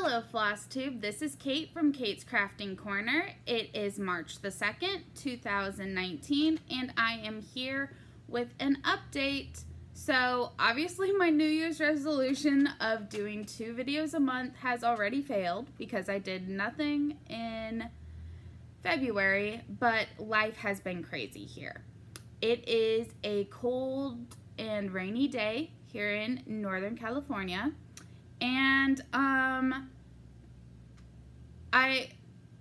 Hello Floss Tube, this is Kate from Kate's Crafting Corner. It is March the 2nd, 2019, and I am here with an update. So obviously my New Year's resolution of doing 2 videos a month has already failed because I did nothing in February, but life has been crazy here. It is a cold and rainy day here in Northern California. And I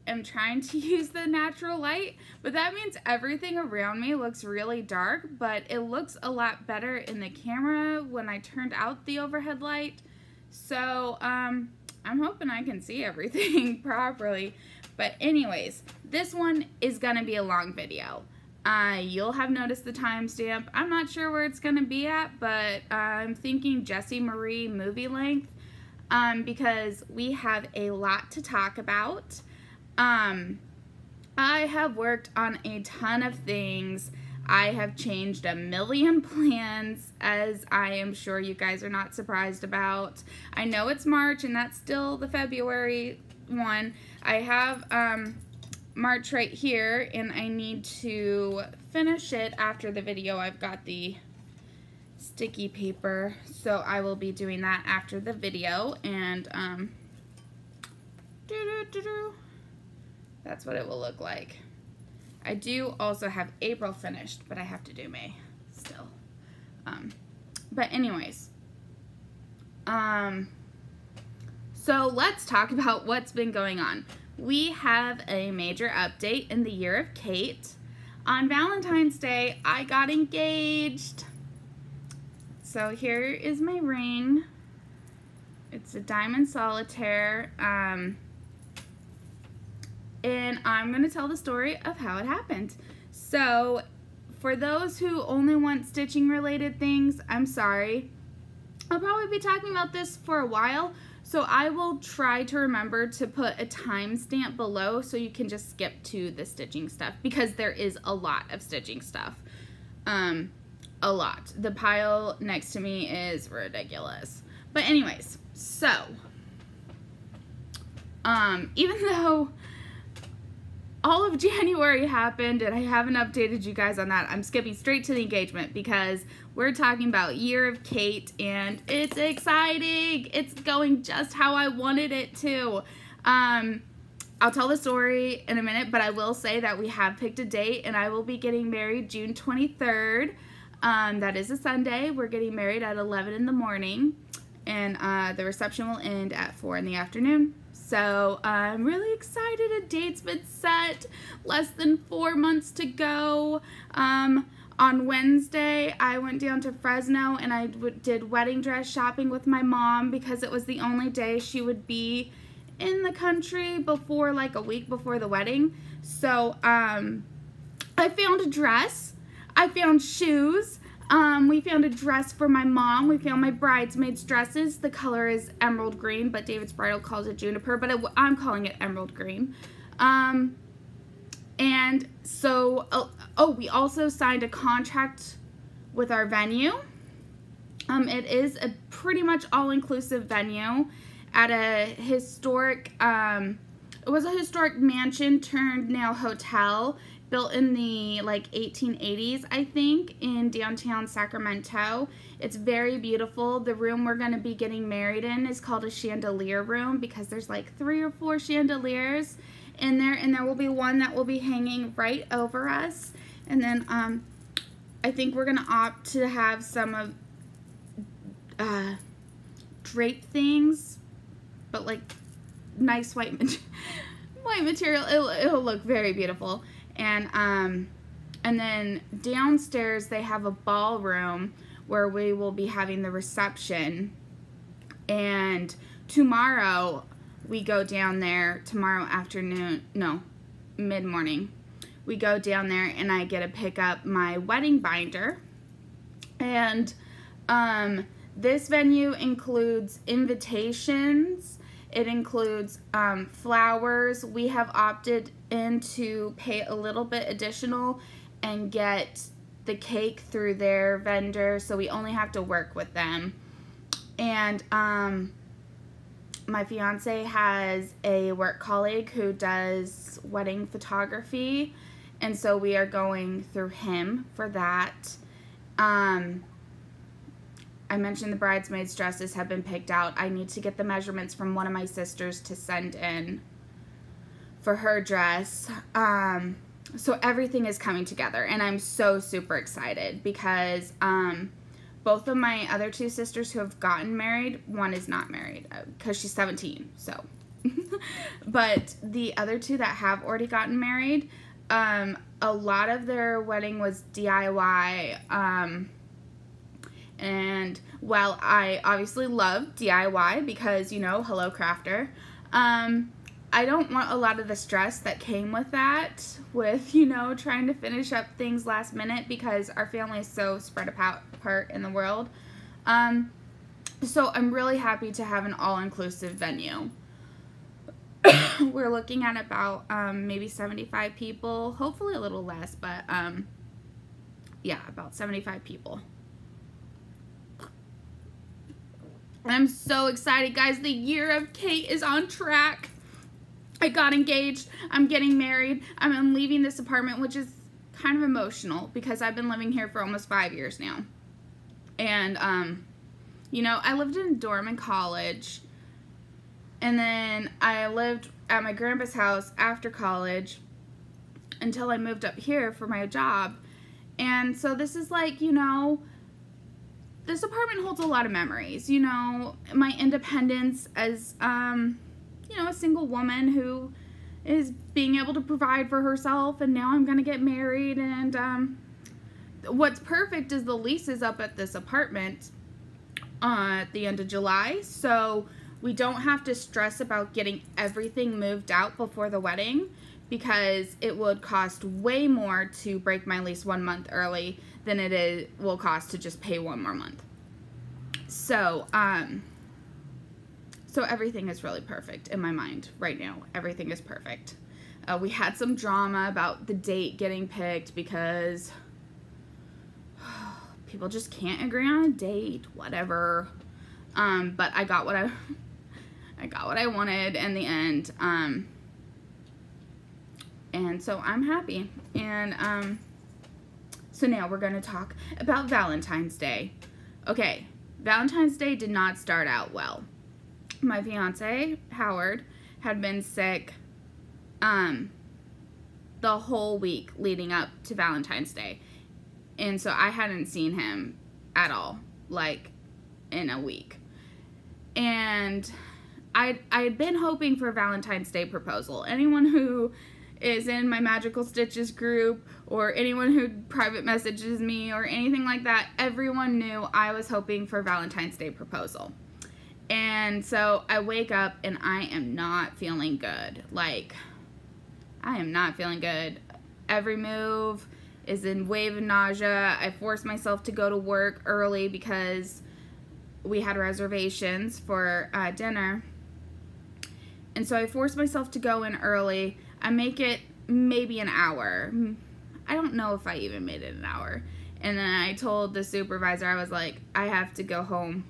am trying to use the natural light, but that means everything around me looks really dark, but it looks a lot better in the camera when I turned out the overhead light. So I'm hoping I can see everything properly. But anyways, this one is gonna be a long video. You'll have noticed the timestamp. I'm not sure where it's gonna be at, but I'm thinking Jessie Marie movie length. Because we have a lot to talk about. I have worked on a ton of things. I have changed a million plans, as I am sure you guys are not surprised about. I know it's March and that's still the February one. I have March right here and I need to finish it after the video. I've got the sticky paper, so I will be doing that after the video, and that's what it will look like. I do also have April finished, but I have to do May still. But anyways, so let's talk about what's been going on. We have a major update in the year of Kate. On Valentine's Day, I got engaged. So here is my ring. It's a diamond solitaire. And I'm going to tell the story of how it happened. So for those who only want stitching related things, I'm sorry. I'll probably be talking about this for a while. So I will try to remember to put a timestamp below so you can just skip to the stitching stuff, because there is a lot of stitching stuff. A lot. The pile next to me is ridiculous. But anyways, so even though all of January happened and I haven't updated you guys on that, I'm skipping straight to the engagement because we're talking about Year of Kate and it's exciting. It's going just how I wanted it to. I'll tell the story in a minute, but I will say that we have picked a date and I will be getting married June 23rd. That is a Sunday. We're getting married at 11 in the morning, and the reception will end at 4 in the afternoon. So I'm really excited. A date's been set. Less than 4 months to go. On Wednesday, I went down to Fresno and I did wedding dress shopping with my mom because it was the only day she would be in the country before, like a week before the wedding. So I found a dress. I found shoes. We found a dress for my mom. We found my bridesmaids' dresses. The color is emerald green, but David's bridal calls it juniper, but I'm calling it emerald green. And so, we also signed a contract with our venue. It is a pretty much all-inclusive venue at a historic, it was a historic mansion turned now hotel, built in the like 1880s, I think, in downtown Sacramento. It's very beautiful. The room we're going to be getting married in is called a chandelier room because there's like 3 or 4 chandeliers in there, and there will be one that will be hanging right over us. And then I think we're going to opt to have some of drape things, but like nice white material. It'll look very beautiful. And then downstairs they have a ballroom where we will be having the reception, and tomorrow we go down there, tomorrow afternoon, no, mid-morning, we go down there and I get to pick up my wedding binder. And this venue includes invitations. It includes flowers. We have opted in to pay a little bit additional and get the cake through their vendor, so we only have to work with them. And my fiance has a work colleague who does wedding photography, and so we are going through him for that. I mentioned the bridesmaids' dresses have been picked out. I need to get the measurements from one of my sisters to send in for her dress. So everything is coming together, and I'm so super excited because both of my other two sisters who have gotten married, one is not married because she's 17, so. But the other two that have already gotten married, a lot of their wedding was DIY, and while I obviously love DIY because, you know, hello crafter, I don't want a lot of the stress that came with that, with, you know, trying to finish up things last minute because our family is so spread apart in the world. So I'm really happy to have an all-inclusive venue. We're looking at about maybe 75 people, hopefully a little less, but yeah, about 75 people. I'm so excited, guys. The year of Kate is on track. I got engaged, I'm getting married, I'm leaving this apartment, which is kind of emotional because I've been living here for almost 5 years now. And, you know, I lived in a dorm in college, and then I lived at my grandpa's house after college until I moved up here for my job. And so this is like, you know, this apartment holds a lot of memories, you know, my independence as, you know, a single woman who is being able to provide for herself, and now I'm gonna get married. And what's perfect is the lease is up at this apartment at the end of July, so we don't have to stress about getting everything moved out before the wedding, because it would cost way more to break my lease 1 month early than it will cost to just pay 1 more month. So so everything is really perfect in my mind right now. Everything is perfect. We had some drama about the date getting picked because people just can't agree on a date, whatever. But I got what I wanted in the end. And so I'm happy. And so now we're going to talk about Valentine's Day. Okay, Valentine's Day did not start out well. My fiance, Howard, had been sick the whole week leading up to Valentine's Day. And so I hadn't seen him at all, like, in a week. And I had been hoping for a Valentine's Day proposal. Anyone who is in my Magical Stitches group, or anyone who private messages me or anything like that, everyone knew I was hoping for a Valentine's Day proposal. And so I wake up and I am not feeling good. Like, I am not feeling good. Every move is in wave of nausea. I forced myself to go to work early because we had reservations for dinner. And so I forced myself to go in early. I make it maybe an hour. I don't know if I even made it an hour. And then I told the supervisor, I was like, I have to go home.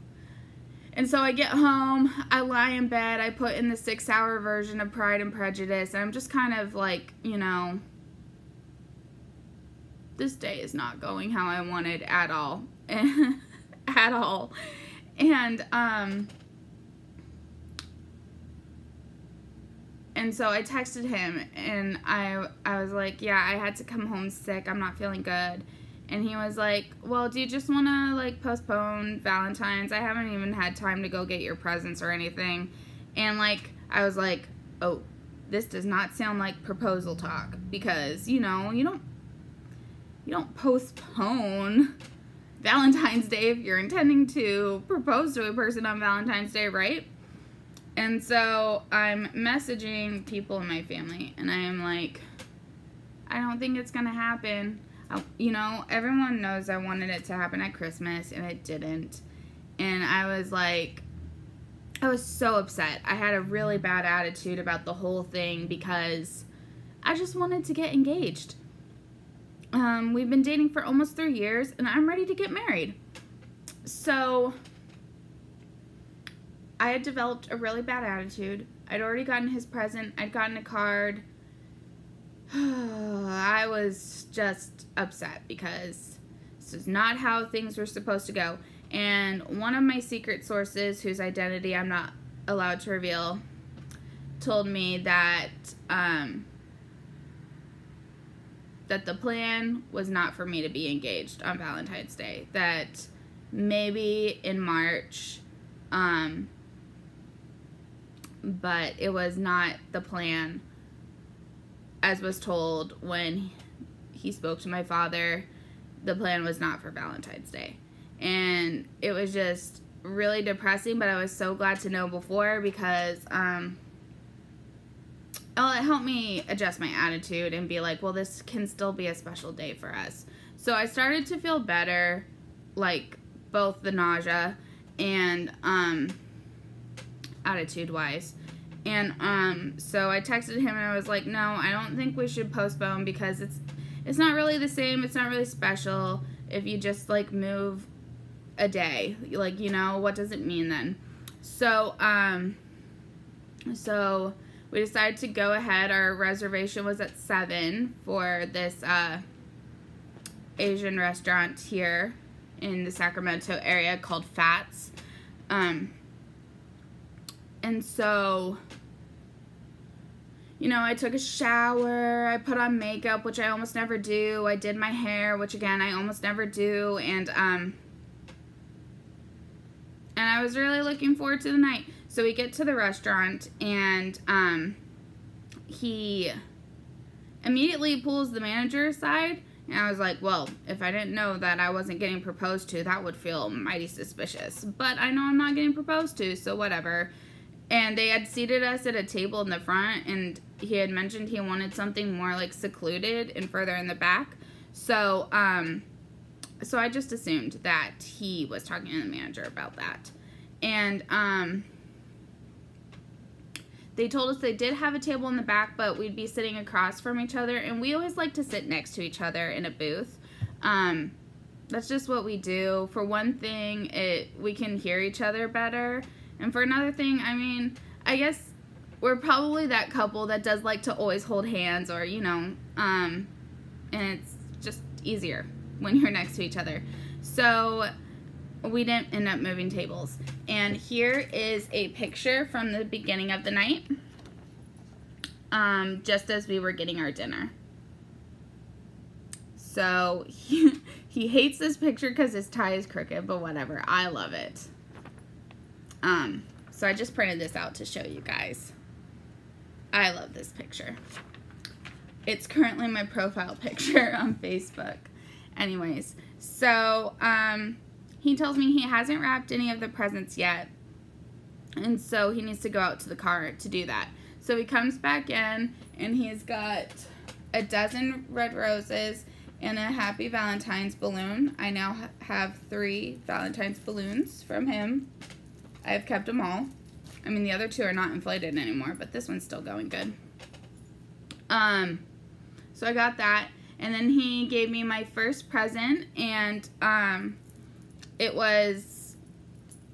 And so I get home, I lie in bed, I put in the 6-hour version of Pride and Prejudice, and I'm just kind of like, you know, this day is not going how I wanted at all. At all. And so I texted him, and I was like, yeah, I had to come home sick, I'm not feeling good. And he was like, well, do you just want to, like, postpone Valentine's? I haven't even had time to go get your presents or anything. And, like, I was like, oh, this does not sound like proposal talk. Because, you know, you don't postpone Valentine's Day if you're intending to propose to a person on Valentine's Day, right? And so I'm messaging people in my family, and I am like, I don't think it's going to happen. You know, everyone knows I wanted it to happen at Christmas, and it didn't. And I was like, I was so upset. I had a really bad attitude about the whole thing because I just wanted to get engaged. We've been dating for almost 3 years, and I'm ready to get married. So I had developed a really bad attitude. I'd already gotten his present. I'd gotten a card. I was just upset because this is not how things were supposed to go. And one of my secret sources, whose identity I'm not allowed to reveal, told me that that the plan was not for me to be engaged on Valentine's Day. That maybe in March, but it was not the plan as was told when he spoke to my father. The plan was not for Valentine's Day. And it was just really depressing, but I was so glad to know before because it helped me adjust my attitude and be like, well, this can still be a special day for us. So I started to feel better, like both the nausea and attitude-wise. And so I texted him and I was like, no, I don't think we should postpone because it's not really the same. It's not really special if you just like move a day. Like, you know, what does it mean then? So so we decided to go ahead. Our reservation was at 7 for this Asian restaurant here in the Sacramento area called Fats. And so, you know, I took a shower, I put on makeup, which I almost never do. I did my hair, which again, I almost never do. And I was really looking forward to the night. So we get to the restaurant and he immediately pulls the manager aside. And I was like, well, if I didn't know that I wasn't getting proposed to, that would feel mighty suspicious. But I know I'm not getting proposed to, so whatever. And they had seated us at a table in the front, and he had mentioned he wanted something more like secluded and further in the back. So, so I just assumed that he was talking to the manager about that. And they told us they did have a table in the back, but we'd be sitting across from each other, and we always like to sit next to each other in a booth. That's just what we do. For one thing, we can hear each other better. And for another thing, I mean, I guess we're probably that couple that does like to always hold hands or, you know, and it's just easier when you're next to each other. So we didn't end up moving tables. And here is a picture from the beginning of the night, just as we were getting our dinner. So he hates this picture because his tie is crooked, but whatever. I love it. So I just printed this out to show you guys. I love this picture. It's currently my profile picture on Facebook. Anyways, so he tells me he hasn't wrapped any of the presents yet, and so he needs to go out to the car to do that. So he comes back in, and he's got a dozen red roses and a Happy Valentine's balloon. I now have 3 Valentine's balloons from him. I've kept them all. I mean, the other 2 are not inflated anymore, but this one's still going good. So I got that, and then he gave me my first present, and it was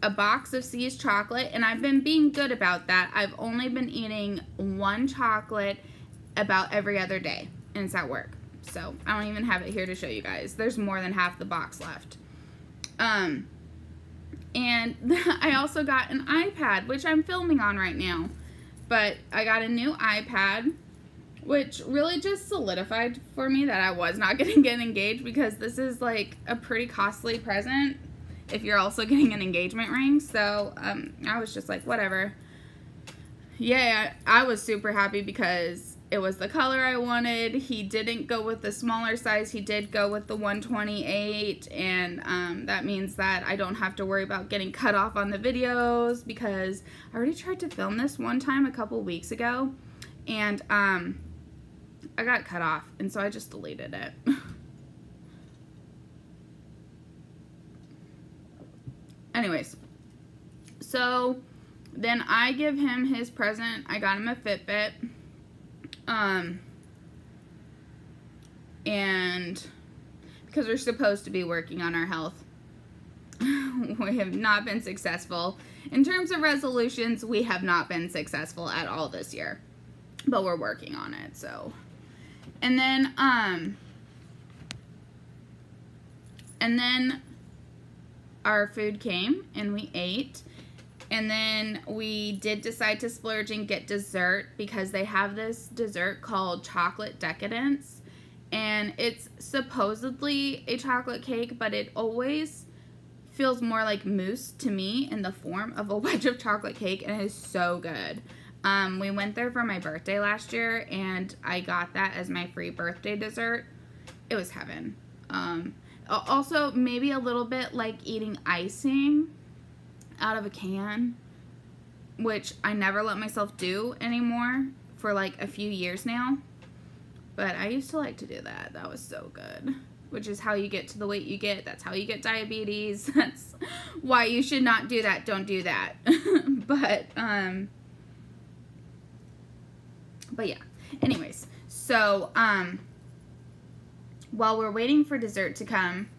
a box of C's chocolate, and I've been being good about that. I've only been eating 1 chocolate about every other day, and it's at work. So I don't even have it here to show you guys. There's more than half the box left. And I also got an iPad, which I'm filming on right now. But I got a new iPad, which really just solidified for me that I was not going to get engaged, because this is like a pretty costly present if you're also getting an engagement ring. So I was just like, whatever. Yeah, I was super happy because it was the color I wanted. He didn't go with the smaller size. He did go with the 128, and that means that I don't have to worry about getting cut off on the videos, because I already tried to film this one time a couple weeks ago, and I got cut off, and so I just deleted it. Anyways, so then I give him his present. I got him a Fitbit. And because we're supposed to be working on our health. We have not been successful. In terms of resolutions, we have not been successful at all this year. But we're working on it, so. And then our food came and we ate. And then we did decide to splurge and get dessert because they have this dessert called Chocolate Decadence. And it's supposedly a chocolate cake, but it always feels more like mousse to me in the form of a wedge of chocolate cake, and it is so good. We went there for my birthday last year, and I got that as my free birthday dessert. It was heaven. Also, maybe a little bit like eating icing out of a can, which I never let myself do anymore for like a few years now. But I used to like to do that. That was so good. Which is how you get to the weight you get. That's how you get diabetes. That's why you should not do that. Don't do that. But yeah. Anyways, so while we're waiting for dessert to come,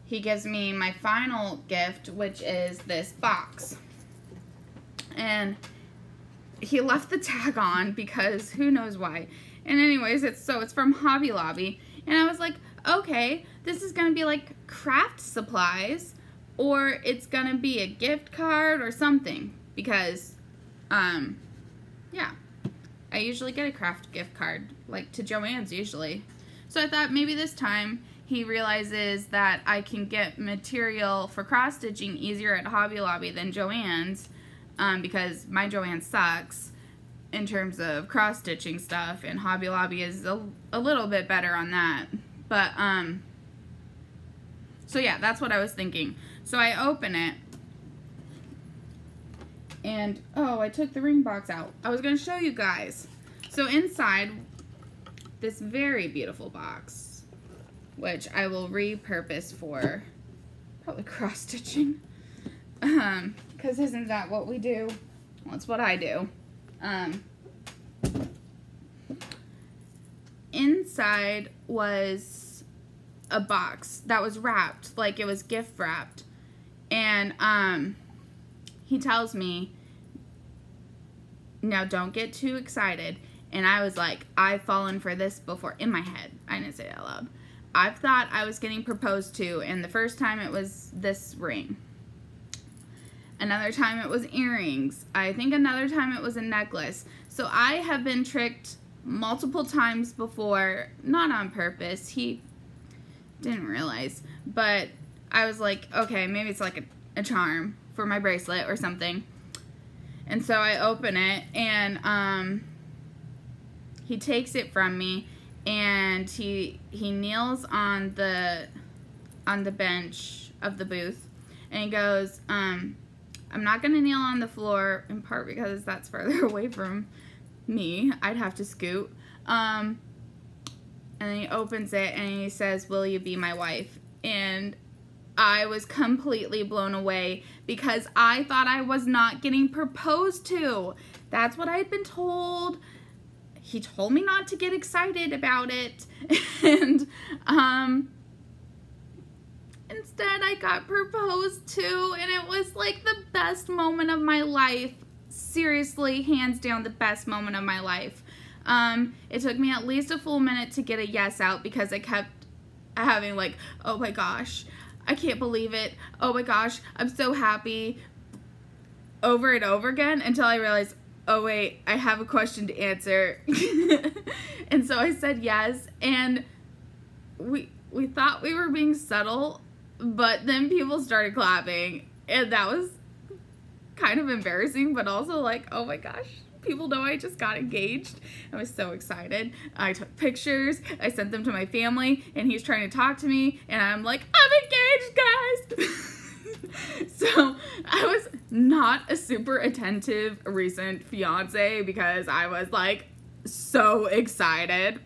he gives me my final gift, which is this box. And he left the tag on because who knows why. And anyways, it's from Hobby Lobby. And I was like, okay, this is going to be like craft supplies, or it's going to be a gift card or something, because, yeah, I usually get a craft gift card, like to Joann's usually. So I thought maybe this time he realizes that I can get material for cross-stitching easier at Hobby Lobby than Joann's, because my Joann sucks in terms of cross-stitching stuff, and Hobby Lobby is a little bit better on that. But, so yeah, that's what I was thinking. So I open it, and, oh, I took the ring box out. I was going to show you guys. So inside, this very beautiful box, which I will repurpose for probably cross-stitching, because isn't that what we do? Well, that's what I do. Inside was a box that was wrapped, like it was gift wrapped, and he tells me, now don't get too excited. And I was like, I've fallen for this before. In my head, I didn't say it out loud. I've thought I was getting proposed to, and the first time it was this ring. Another time it was earrings. I think another time it was a necklace. So I have been tricked multiple times before, not on purpose. He didn't realize, but I was like, okay, maybe it's like a charm for my bracelet or something. And so I open it, and he takes it from me, and he kneels on the bench of the booth, and he goes, I'm not gonna kneel on the floor, in part because that's further away from me. I'd have to scoot. And then he opens it and he says, will you be my wife? And I was completely blown away because I thought I was not getting proposed to. That's what I had been told. He told me not to get excited about it. And instead I got proposed to, and it was like the best moment of my life. Seriously, hands down, the best moment of my life. It took me at least a full minute to get a yes out because I kept having like, oh my gosh, I can't believe it. Oh my gosh, I'm so happy. Over and over again until I realized, oh wait, I have a question to answer. And so I said yes, and we thought we were being subtle, but then people started clapping, and that was kind of embarrassing, but also like, oh my gosh, people know I just got engaged. I was so excited. I took pictures, I sent them to my family, and he's trying to talk to me, and I'm like, I'm engaged, guys! So I was not a super attentive recent fiance because I was like so excited.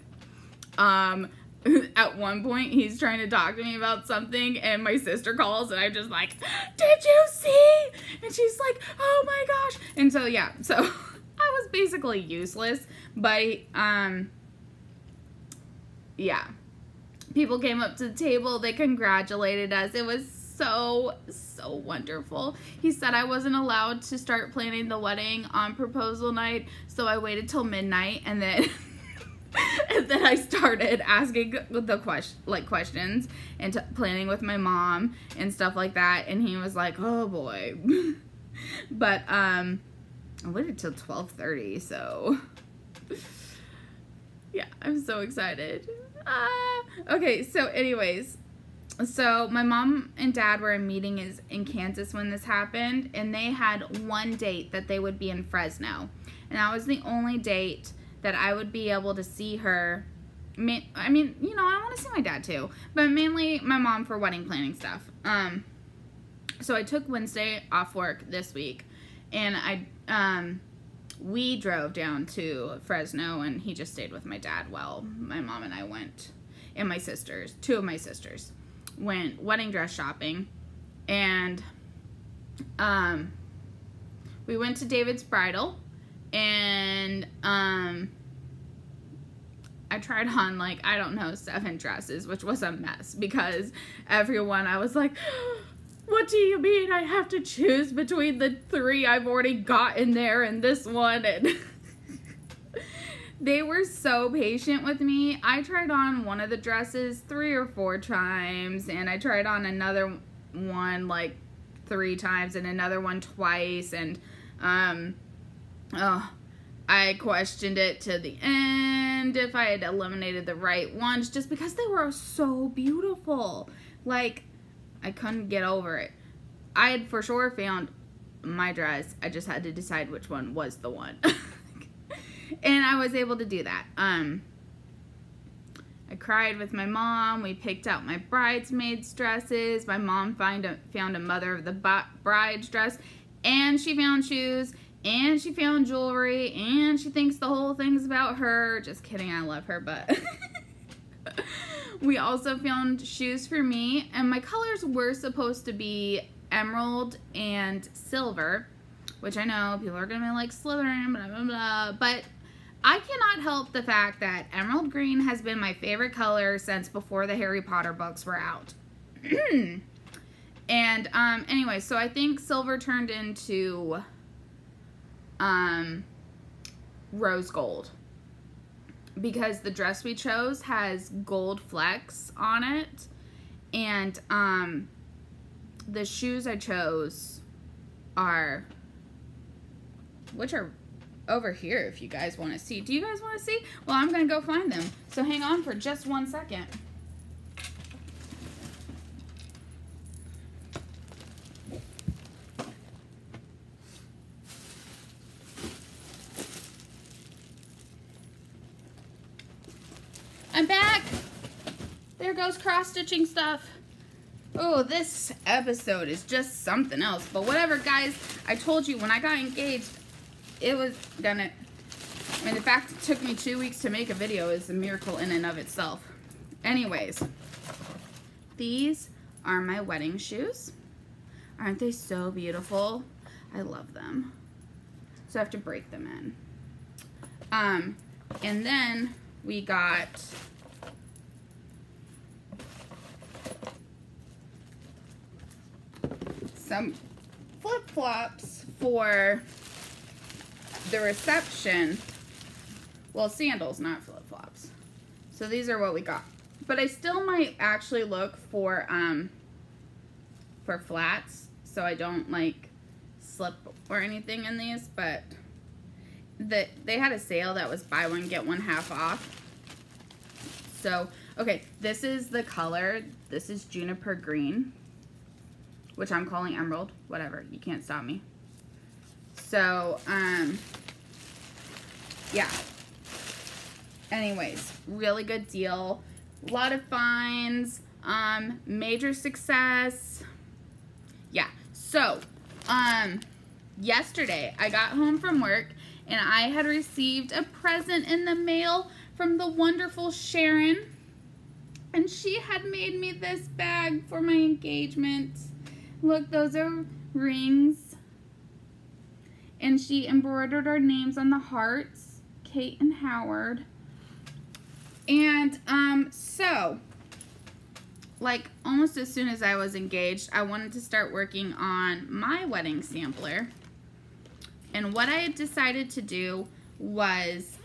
At one point he's trying to talk to me about something, and my sister calls, and I'm just like, did you see? And she's like, oh my gosh. And so yeah, so I was basically useless, but yeah, people came up to the table, they congratulated us. It was so wonderful. He said I wasn't allowed to start planning the wedding on proposal night, so I waited till midnight, and then and then I started asking the questions and planning with my mom and stuff like that, and he was like, oh boy. But I waited till 12:30, so yeah, I'm so excited. Okay, so anyways, so my mom and dad were in meeting in Kansas when this happened, and they had one date that they would be in Fresno, and that was the only date that I would be able to see her. I mean, you know, I want to see my dad too, but mainly my mom for wedding planning stuff. So I took Wednesday off work this week, and we drove down to Fresno, and he just stayed with my dad while my mom and I went, and my sisters, two of my sisters, went wedding dress shopping. And we went to David's Bridal, and I tried on, like, I don't know, 7 dresses, which was a mess, because everyone, I was like, what do you mean I have to choose between the 3 I've already got in there and this one? And they were so patient with me. I tried on one of the dresses 3 or 4 times, and I tried on another one like 3 times and another one twice, and I questioned it to the end if I had eliminated the right ones, just because they were so beautiful. Like, I couldn't get over it. I had for sure found my dress. I just had to decide which one was the one. And I was able to do that. I cried with my mom. We picked out my bridesmaids' dresses. My mom found a mother of the bride's dress, and she found shoes, and she found jewelry, and she thinks the whole thing's about her. Just kidding, I love her, but we also found shoes for me, and my colors were supposed to be emerald and silver, which I know people are gonna be like, Slytherin, blah blah blah, but I cannot help the fact that emerald green has been my favorite color since before the Harry Potter books were out. And anyway, so I think silver turned into rose gold, because the dress we chose has gold flecks on it, and the shoes I chose are, which are over here if you guys want to see. Do you guys want to see? Well, I'm gonna go find them, so hang on for just 1 second. I'm back. There goes cross-stitching stuff. Oh, this episode is just something else. But whatever, guys. I told you when I got engaged, it was gonna... I mean, the fact it took me 2 weeks to make a video is a miracle in and of itself. Anyways, these are my wedding shoes. Aren't they so beautiful? I love them. So I have to break them in. And then we got some flip-flops for the reception. Well, sandals, not flip-flops. So these are what we got. But I still might actually look for flats, so I don't like slip or anything in these, but they had a sale that was buy one get one half off. So okay, this is the color. This is juniper green, which I'm calling emerald. Whatever, you can't stop me. So yeah, anyways, really good deal, a lot of finds, major success. Yeah, so yesterday I got home from work and I had received a present in the mail from the wonderful Sharon, and she had made me this bag for my engagement. Look, those are rings, and she embroidered our names on the hearts, Kate and Howard. And so like almost as soon as I was engaged, I wanted to start working on my wedding sampler. And what I had decided to do was,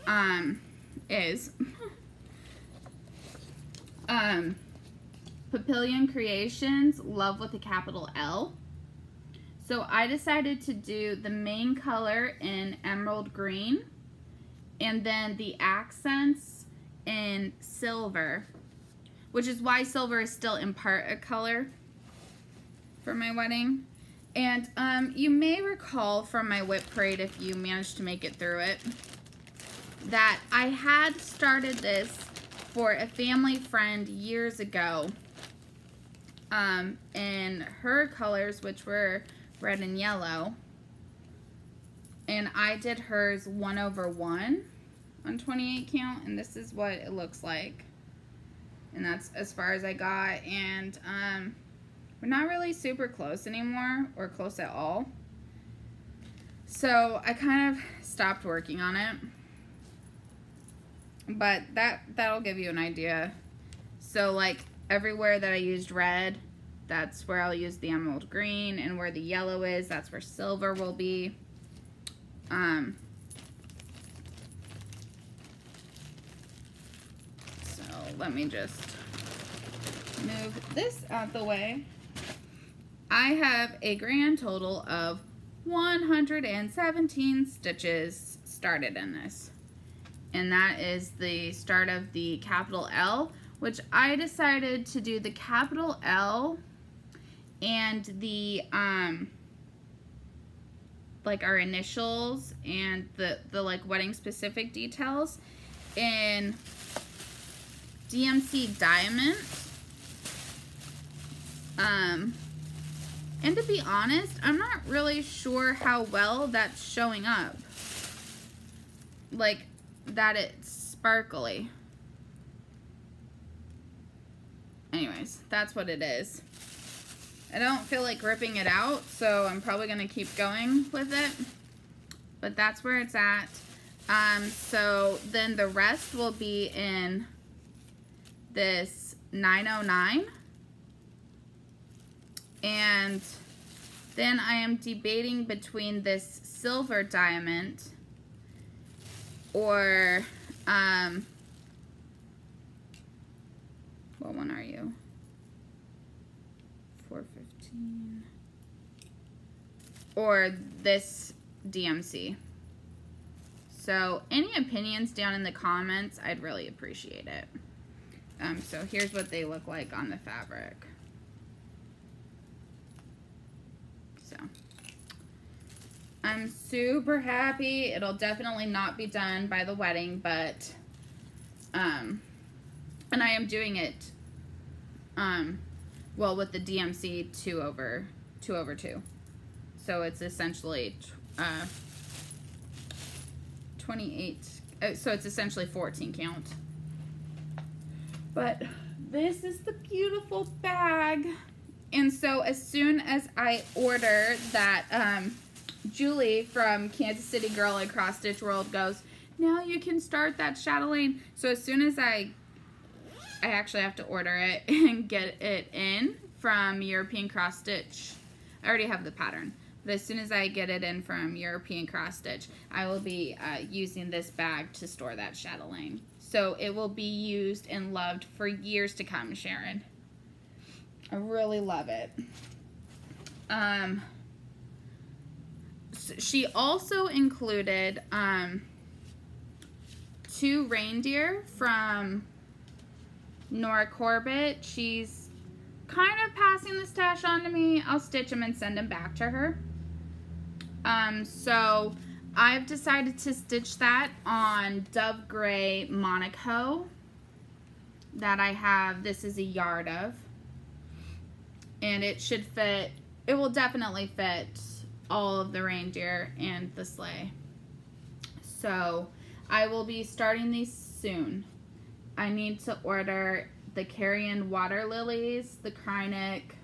Papillion Creations, Love with a capital L. So I decided to do the main color in emerald green, and then the accents in silver, which is why silver is still in part a color for my wedding. And you may recall from my whip parade, if you managed to make it through it, that I had started this for a family friend years ago in her colors, which were red and yellow. And I did hers 1/1 on 28 count, and this is what it looks like. And that's as far as I got. And we're not really super close anymore, or close at all. So I kind of stopped working on it. But that'll give you an idea. So like everywhere that I used red, that's where I'll use the emerald green, and where the yellow is, that's where silver will be. So let me just move this out the way. I have a grand total of 117 stitches started in this. And that is the start of the capital L, which I decided to do the capital L and the like our initials and the like wedding specific details in DMC Diamond. And to be honest, I'm not really sure how well that's showing up. Like that it's sparkly. Anyways, that's what it is. I don't feel like ripping it out, so I'm probably gonna keep going with it. But that's where it's at. So then the rest will be in this 909. And then I am debating between this silver diamond or, what one are you? 415. Or this DMC. So any opinions down in the comments, I'd really appreciate it. So here's what they look like on the fabric. So I'm super happy. It'll definitely not be done by the wedding, but and I am doing it well with the DMC 2/2. So it's essentially 28, so it's essentially 14 count. But this is the beautiful bag. And so as soon as I order that, Julie from Kansas City Girl at Cross Stitch World goes, now you can start that chatelaine. So as soon as I actually have to order it and get it in from European Cross Stitch. I already have the pattern. But as soon as I get it in from European Cross Stitch, I will be using this bag to store that chatelaine. So it will be used and loved for years to come, Sharon. I really love it. She also included 2 reindeer from Nora Corbett. She's kind of passing the stash on to me. I'll stitch them and send them back to her. So I've decided to stitch that on Dove Gray Monaco that I have. This is a yard of. And it should fit, it will definitely fit all of the reindeer and the sleigh. So I will be starting these soon. I need to order the carrion water lilies, the Krynic,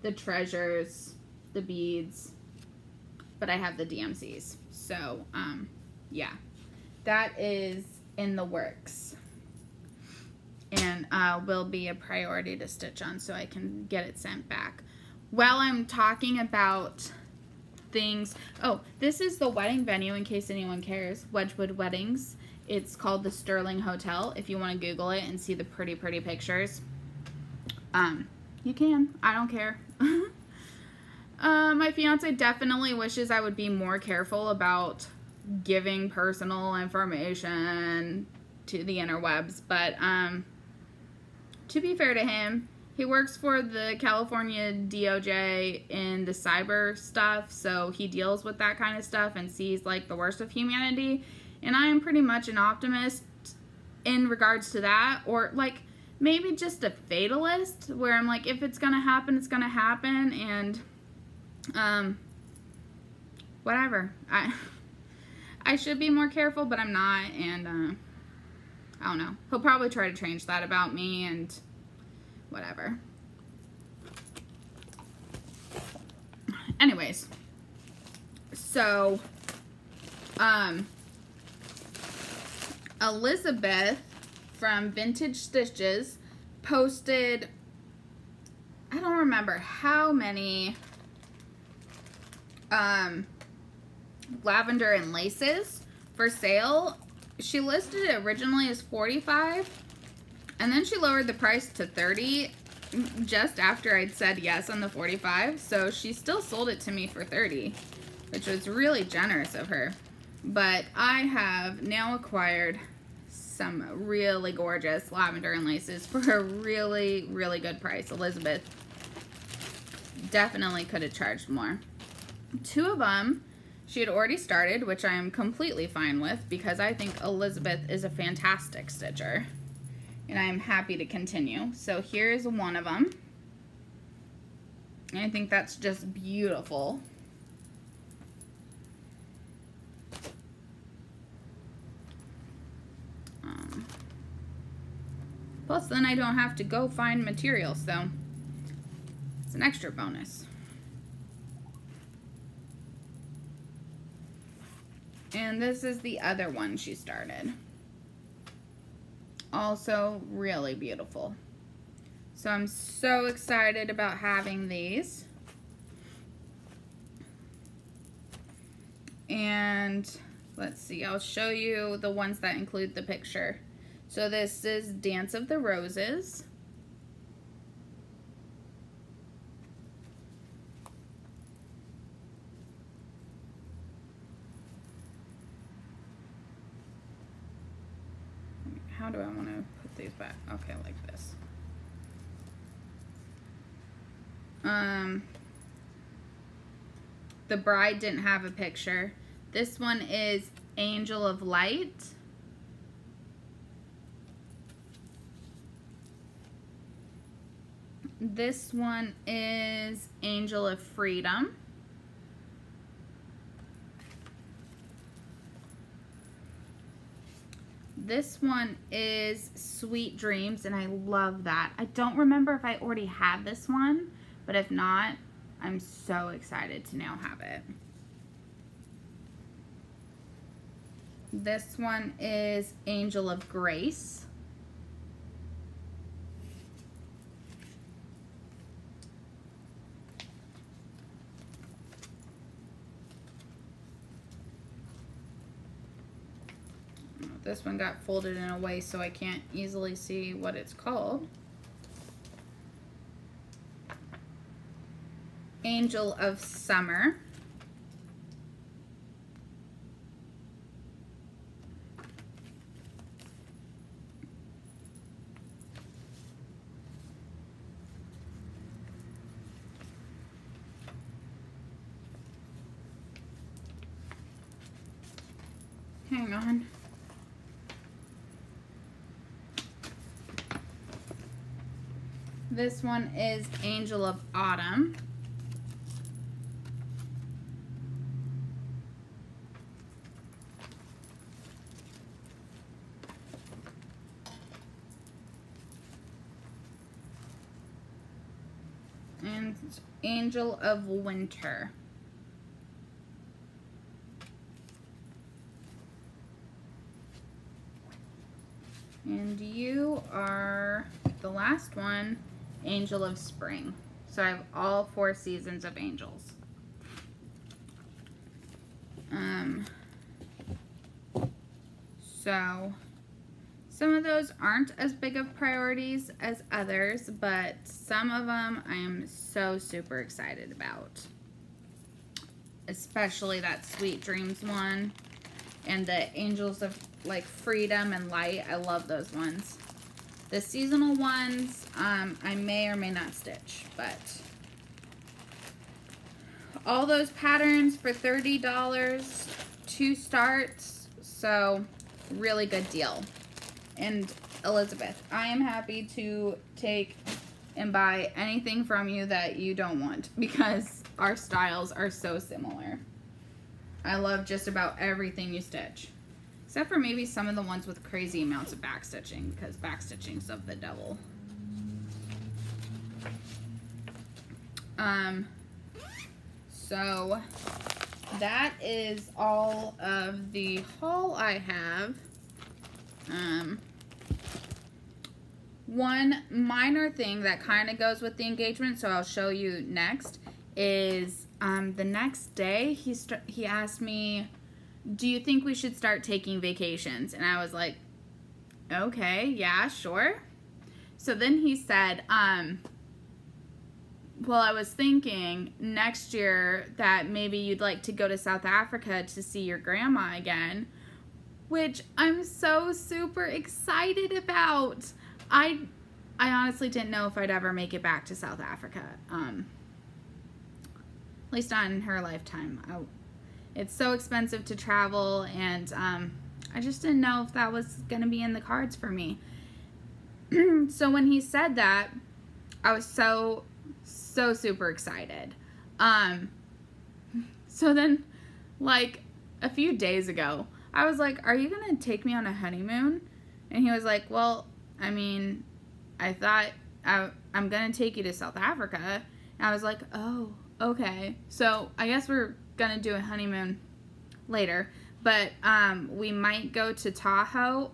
the treasures, the beads, but I have the DMCs. So, yeah, that is in the works. and will be a priority to stitch on so I can get it sent back. While I'm talking about things, oh, this is the wedding venue in case anyone cares, Wedgwood Weddings. It's called the Sterling Hotel. If you want to Google it and see the pretty pictures, you can. I don't care. My fiance definitely wishes I would be more careful about giving personal information to the interwebs, but to be fair to him, he works for the California DOJ in the cyber stuff, so he deals with that kind of stuff and sees like the worst of humanity, and I am pretty much an optimist in regards to that, or like maybe just a fatalist, where I'm like, if it's gonna happen, it's gonna happen, and whatever. I should be more careful, but I'm not, and I don't know. He'll probably try to change that about me, and whatever. Anyways, so Elizabeth from Vintage Stitches posted, I don't remember how many lavender and laces for sale. She listed it originally as $45, and then she lowered the price to $30 just after I'd said yes on the $45, so she still sold it to me for $30, which was really generous of her. But I have now acquired some really gorgeous lavender and laces for a really good price. Elizabeth definitely could have charged more. 2 of them she had already started, which I am completely fine with because I think Elizabeth is a fantastic stitcher, and I am happy to continue. So here's one of them, and I think that's just beautiful. Plus then I don't have to go find materials, so it's an extra bonus. And this is the other one she started. Also really beautiful. So I'm so excited about having these. And let's see, I'll show you the ones that include the picture. So this is Dance of the Roses. How do I want to put these back? Okay, like this. The bride didn't have a picture. This one is Angel of Light. This one is Angel of Freedom. This one is Sweet Dreams, and I love that. I don't remember if I already had this one, but if not, I'm so excited to now have it. This one is Angel of Grace. This one got folded in a way so I can't easily see what it's called. Angel of Summer. Hang on. This one is Angel of Autumn. And Angel of Winter. And you are the last one, Angel of Spring. So I have all 4 seasons of angels. So some of those aren't as big of priorities as others, but some of them I am so super excited about. Especially that Sweet Dreams one and the Angels of like Freedom and Light. I love those ones. The seasonal ones, I may or may not stitch, but all those patterns for $30 to start, so really good deal. And Elizabeth, I am happy to take and buy anything from you that you don't want because our styles are so similar. I love just about everything you stitch. Except for maybe some of the ones with crazy amounts of backstitching, because backstitching's of the devil. So that is all of the haul I have. One minor thing that kind of goes with the engagement, so I'll show you next, is the next day he asked me, do you think we should start taking vacations? And I was like, okay, yeah, sure. So then he said, well, I was thinking next year that maybe you'd like to go to South Africa to see your grandma again, which I'm so super excited about. I honestly didn't know if I'd ever make it back to South Africa. At least not in her lifetime. It's so expensive to travel, and I just didn't know if that was going to be in the cards for me. So when he said that, I was so super excited. So then, like, a few days ago, I was like, are you going to take me on a honeymoon? And he was like, well, I mean, I thought I'm going to take you to South Africa. And I was like, oh, okay. So I guess we're gonna do a honeymoon later, but we might go to Tahoe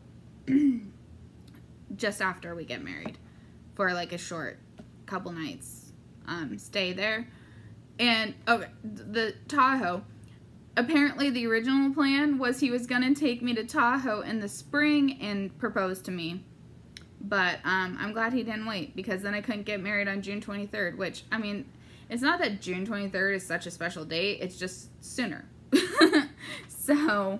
just after we get married for like a short couple nights stay there. And okay, the Tahoe, apparently the original plan was he was gonna take me to Tahoe in the spring and propose to me, but I'm glad he didn't wait, because then I couldn't get married on June 23rd, which, I mean, it's not that June 23rd is such a special date, it's just sooner. So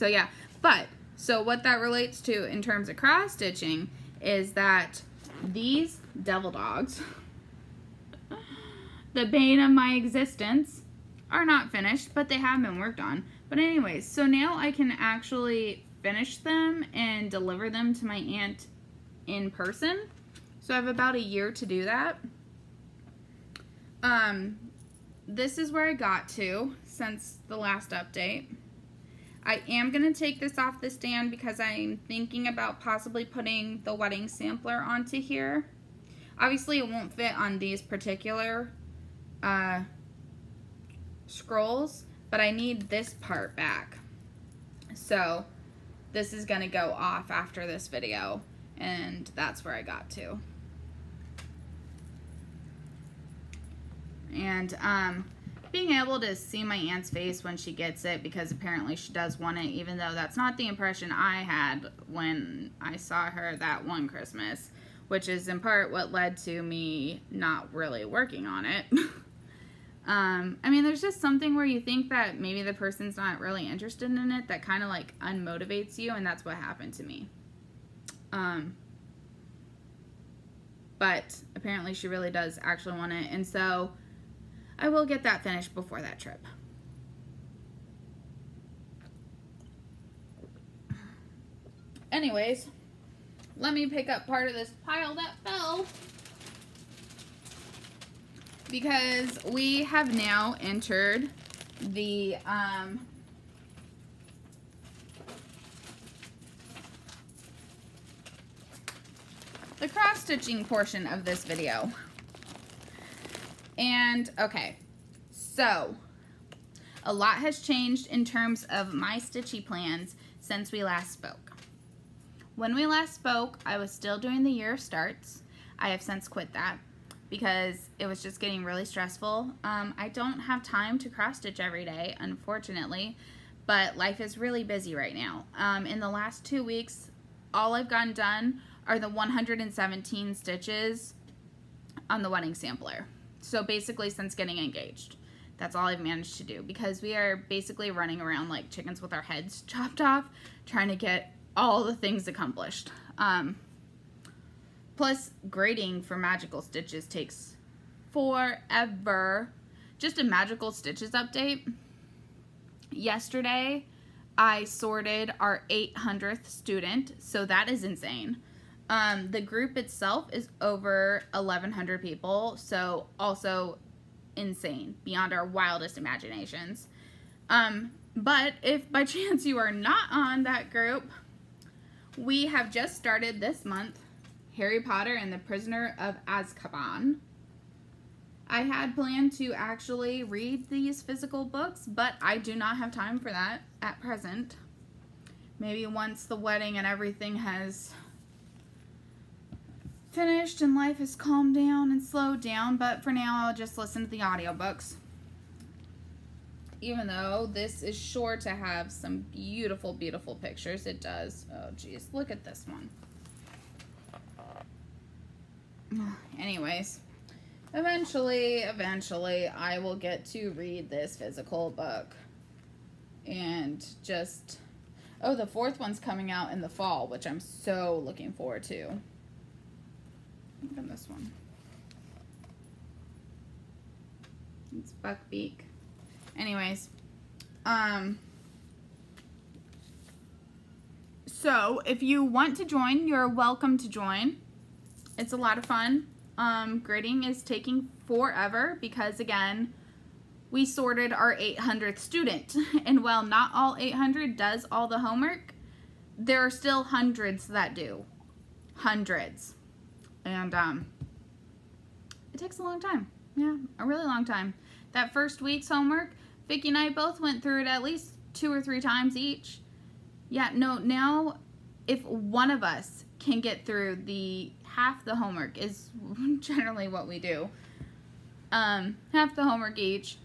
yeah. But, so what that relates to in terms of cross stitching is that these devil dogs, the bane of my existence, are not finished, but they have been worked on. But anyways, so now I can actually finish them and deliver them to my aunt in person. So I have about a year to do that. This is where I got to since the last update. I am going to take this off the stand because I'm thinking about possibly putting the wedding sampler onto here. Obviously it won't fit on these particular scrolls, but I need this part back. So this is going to go off after this video, and that's where I got to. And being able to see my aunt's face when she gets it, because apparently she does want it, even though that's not the impression I had when I saw her that one Christmas, which is in part what led to me not really working on it. I mean, there's just something where you think that maybe the person's not really interested in it that kind of like unmotivates you, and that's what happened to me. But apparently she really does actually want it, and so I will get that finished before that trip. Anyways, let me pick up part of this pile that fell, because we have now entered the cross-stitching portion of this video. And okay, so a lot has changed in terms of my stitchy plans since we last spoke. When we last spoke, I was still doing the year of starts. I have since quit that because it was just getting really stressful. I don't have time to cross stitch every day, unfortunately, but life is really busy right now. In the last 2 weeks, all I've gotten done are the 117 stitches on the wedding sampler. So basically since getting engaged, that's all I've managed to do, because we are basically running around like chickens with our heads chopped off, trying to get all the things accomplished. Plus, grading for magical stitches takes forever. Just a magical stitches update. Yesterday, I sorted our 800th student, so that is insane. The group itself is over 1,100 people, so also insane, beyond our wildest imaginations. But if by chance you are not on that group, we have just started this month Harry Potter and the Prisoner of Azkaban. I had planned to actually read these physical books, but I do not have time for that at present. Maybe once the wedding and everything has finished and life has calmed down and slowed down, but for now I'll just listen to the audiobooks. Even though this is sure to have some beautiful, beautiful pictures, it does. Oh geez, look at this one. Anyways, eventually I will get to read this physical book. And just, oh, the 4th one's coming out in the fall, which I'm so looking forward to. Look at this one. It's Buckbeak. Anyways, so if you want to join, you're welcome to join. It's a lot of fun. Grading is taking forever because, again, we sorted our 800th student. And while not all 800 does all the homework, there are still hundreds that do. Hundreds. And it takes a long time. Yeah, a really long time. That first week's homework, Vicky and I both went through it at least 2 or 3 times each. Yeah, no, now if one of us can get through half the homework is generally what we do. Half the homework each.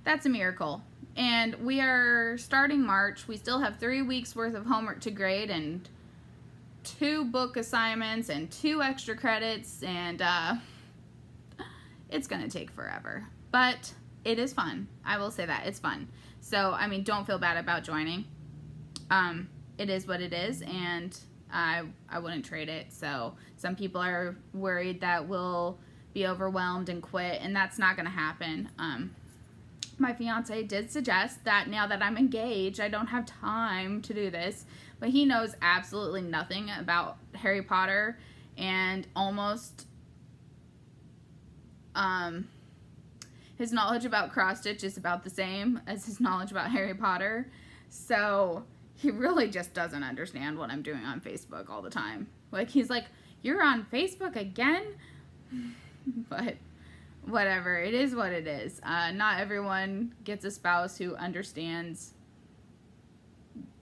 That's a miracle. And we are starting March. We still have 3 weeks worth of homework to grade and 2 book assignments and 2 extra credits, and it's gonna take forever. But it is fun. I will say that. It's fun. So, I mean, don't feel bad about joining. It is what it is, and I wouldn't trade it. So some people are worried that we'll be overwhelmed and quit, and that's not going to happen. My fiance did suggest that now that I'm engaged, I don't have time to do this, but he knows absolutely nothing about Harry Potter, and almost his knowledge about cross stitch is about the same as his knowledge about Harry Potter. So he really just doesn't understand what I'm doing on Facebook all the time. Like, he's like, "You're on Facebook again?" But whatever, it is what it is. Not everyone gets a spouse who understands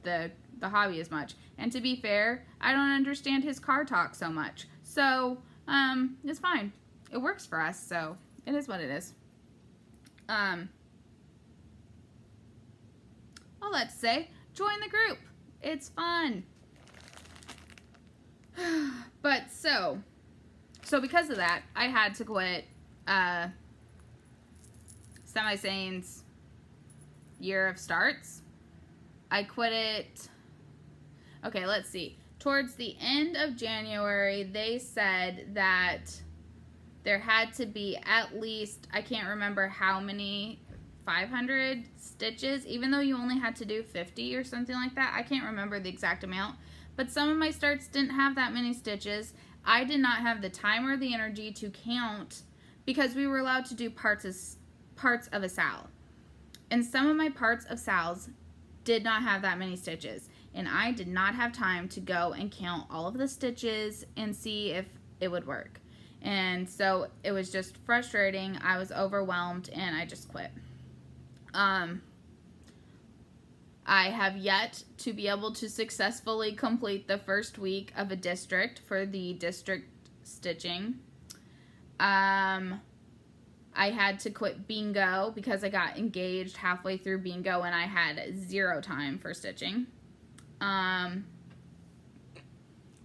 the hobby as much. And to be fair, I don't understand his car talk so much. So, it's fine. It works for us, so it is what it is. All that to say, join the group. It's fun. But so because of that, I had to quit Semi-Sane's Year of Starts. I quit it, okay, let's see. Towards the end of January, they said that there had to be at least, I can't remember how many, 500 stitches, even though you only had to do 50 or something like that. I can't remember the exact amount, but some of my starts didn't have that many stitches. I did not have the time or the energy to count because we were allowed to do parts of a sal. And some of my parts of sals did not have that many stitches, and I did not have time to go and count all of the stitches and see if it would work. And so it was just frustrating. I was overwhelmed and I just quit. I have yet to be able to successfully complete the first week of a district for the district stitching. I had to quit bingo because I got engaged halfway through bingo and I had 0 time for stitching.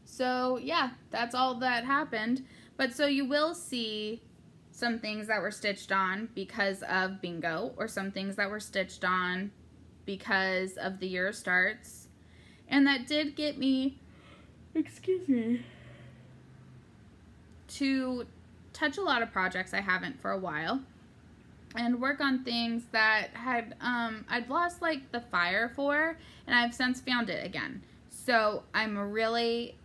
So yeah, that's all that happened. But so you will see some things that were stitched on because of bingo, or some things that were stitched on because of the year starts. And that did get me, excuse me, to touch a lot of projects I haven't for a while and work on things that had I'd lost like the fire for, and I've since found it again. So I am really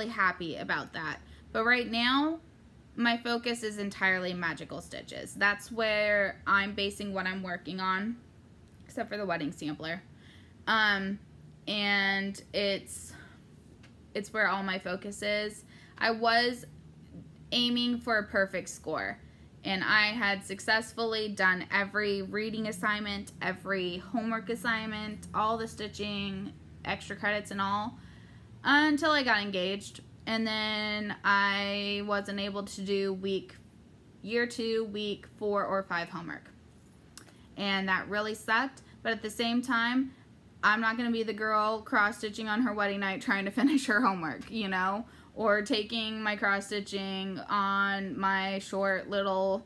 happy about that. But right now my focus is entirely magical stitches. That's where I'm basing what I'm working on, except for the wedding sampler. And it's where all my focus is. I was aiming for a perfect score, and I had successfully done every reading assignment, every homework assignment, all the stitching, extra credits and all, until I got engaged. And then I wasn't able to do year 2, week 4 or 5 homework. And that really sucked. But at the same time, I'm not going to be the girl cross-stitching on her wedding night trying to finish her homework, you know? Or taking my cross-stitching on my short little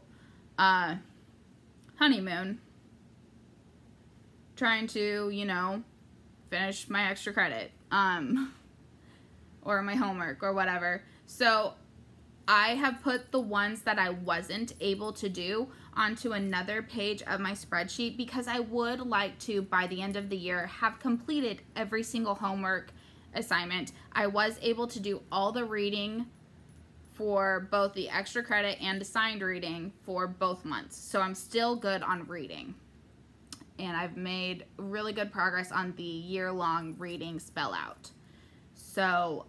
honeymoon, trying to, you know, finish my extra credit. Or my homework or whatever. So I have put the ones that I wasn't able to do onto another page of my spreadsheet because I would like to, by the end of the year, have completed every single homework assignment. I was able to do all the reading for both the extra credit and assigned reading for both months. So I'm still good on reading. And I've made really good progress on the year-long reading spell out. So,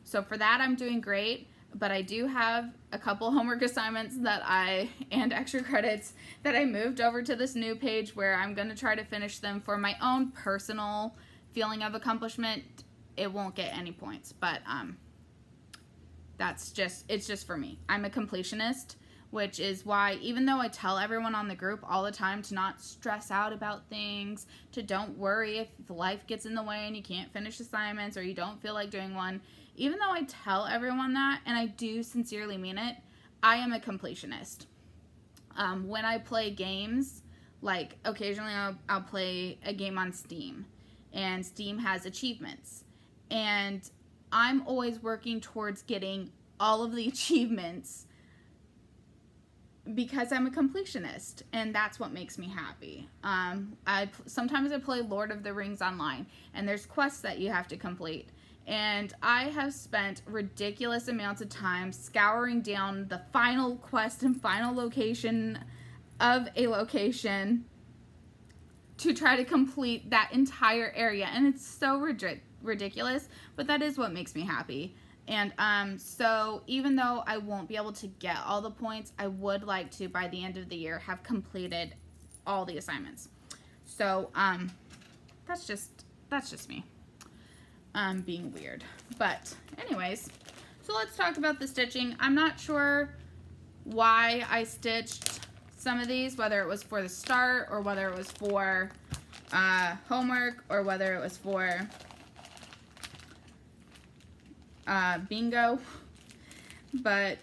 so for that I'm doing great, but I do have a couple homework assignments and extra credits that I moved over to this new page where I'm going to try to finish them for my own personal feeling of accomplishment. It won't get any points, but, it's just for me. I'm a completionist, which is why, even though I tell everyone on the group all the time to not stress out about things, to don't worry if life gets in the way and you can't finish assignments or you don't feel like doing one, even though I tell everyone that, and I do sincerely mean it, I am a completionist. When I play games, like occasionally I'll play a game on Steam, and Steam has achievements, and I'm always working towards getting all of the achievements because I'm a completionist, and that's what makes me happy. Sometimes I play Lord of the Rings online, and there's quests that you have to complete, and I have spent ridiculous amounts of time scouring down the final quest and final location of a location to try to complete that entire area, and it's so ridiculous, but that is what makes me happy. And so even though I won't be able to get all the points, I would like to, by the end of the year, have completed all the assignments. So that's just me being weird. But anyways, so let's talk about the stitching. I'm not sure why I stitched some of these, whether it was for the start or whether it was for homework or whether it was for bingo, but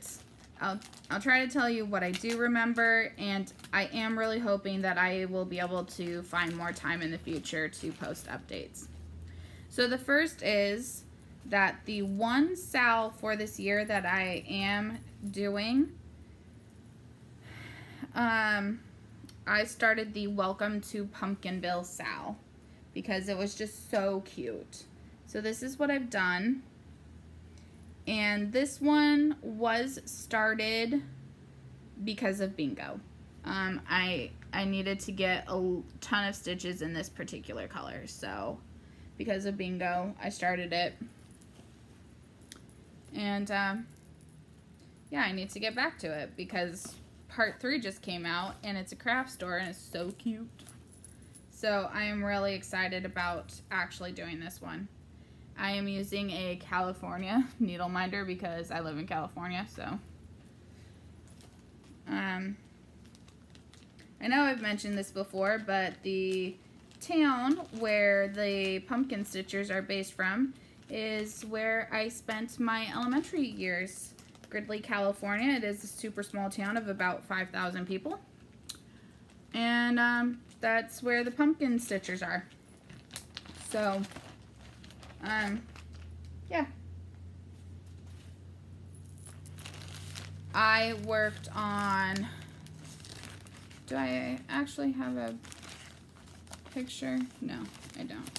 I'll try to tell you what I do remember, and I am really hoping that I will be able to find more time in the future to post updates. So the first is that the one SAL for this year that I am doing, I started the Welcome to Pumpkinville SAL because it was just so cute. So this is what I've done. And this one was started because of bingo. I needed to get a ton of stitches in this particular color, so because of bingo, I started it. And yeah, I need to get back to it because part 3 just came out, and it's a craft store, and it's so cute. So I am really excited about actually doing this one. I am using a California needle minder because I live in California, so. I know I've mentioned this before, but the town where the pumpkin stitchers are based from is where I spent my elementary years. Gridley, California. It is a super small town of about 5,000 people. And that's where the pumpkin stitchers are. So, yeah. I worked on, do I actually have a picture? No, I don't.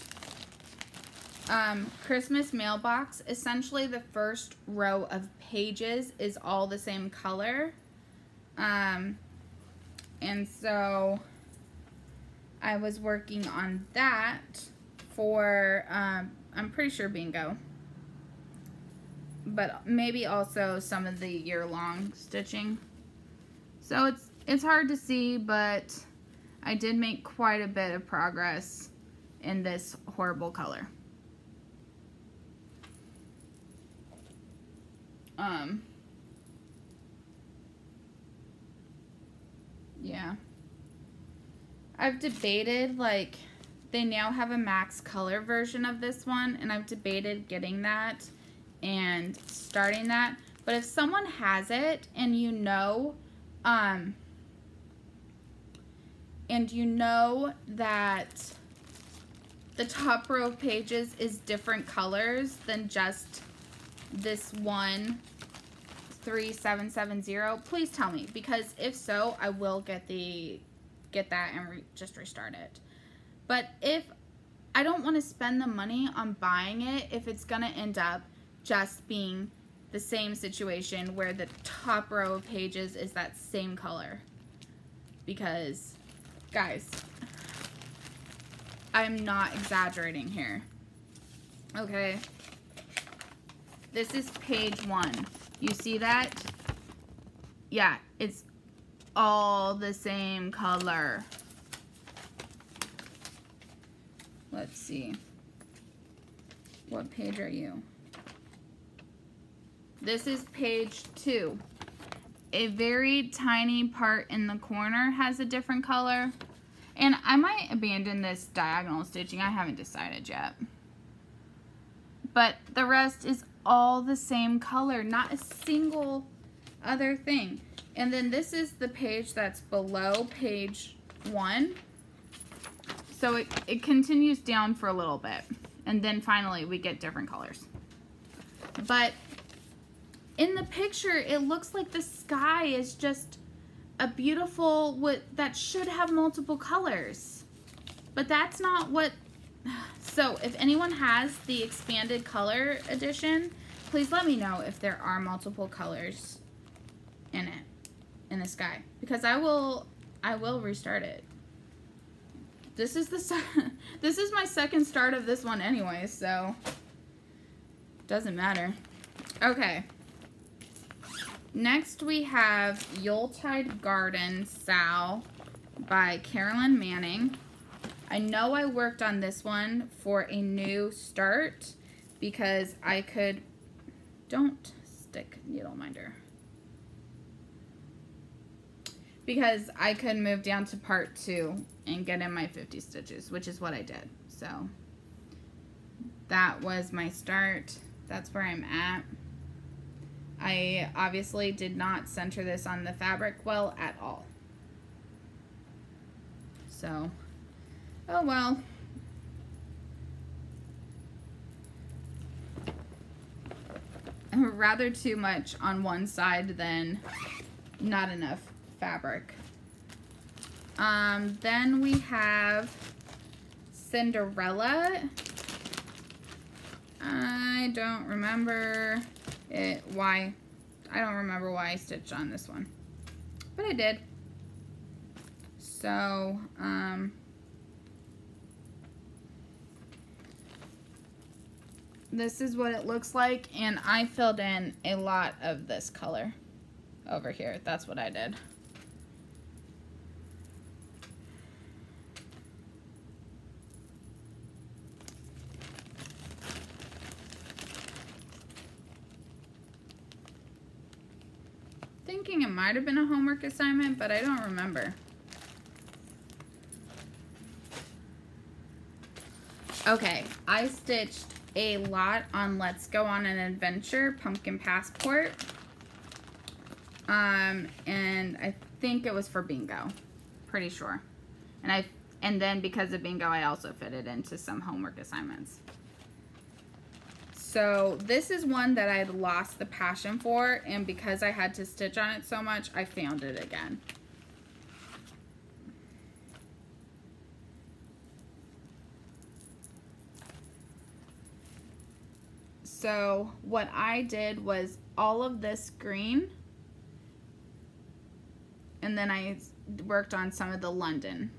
Christmas mailbox. Essentially the first row of pages is all the same color. And so I was working on that for, I'm pretty sure bingo. But maybe also some of the year-long stitching. So it's hard to see, but I did make quite a bit of progress in this horrible color. Yeah. I've debated, like, they now have a max color version of this one, and I've debated getting that and starting that. But if someone has it and you know that the top row of pages is different colors than just this one 3770, please tell me, because if so, I will get that and just restart it. But if I don't want to spend the money on buying it, if it's gonna end up just being the same situation where the top row of pages is that same color, because guys, I'm not exaggerating here. Okay, this is page 1. You see that? Yeah, it's all the same color. Let's see. What page are you? This is page 2. A very tiny part in the corner has a different color. And I might abandon this diagonal stitching. I haven't decided yet. But the rest is all the same color, not a single other thing. And then this is the page that's below page 1. So it continues down for a little bit. And then finally we get different colors. But in the picture, it looks like the sky is just a beautiful, that should have multiple colors. But that's not what. So if anyone has the expanded color edition, please let me know if there are multiple colors in it, in the sky, because I will restart it. This is this is my second start of this one anyway, so doesn't matter. Okay. Next we have Yuletide Garden Sal by Carolyn Manning. I know I worked on this one for a new start because I could, don't stick needle minder, because I could move down to part 2 and get in my 50 stitches, which is what I did. So that was my start. That's where I'm at. I obviously did not center this on the fabric well at all. So, oh well. Rather too much on one side than not enough fabric. Then we have Cinderella. I don't remember why I stitched on this one, but I did. So, this is what it looks like, and I filled in a lot of this color over here. That's what I did. thinking it might have been a homework assignment, but I don't remember. Okay, I stitched a lot on Let's Go on an Adventure Pumpkin Passport. And I think it was for bingo. Pretty sure. And then because of bingo, I also fit it into some homework assignments. So this is one that I'd lost the passion for, and because I had to stitch on it so much, I found it again. So what I did was all of this green, and then I worked on some of the London.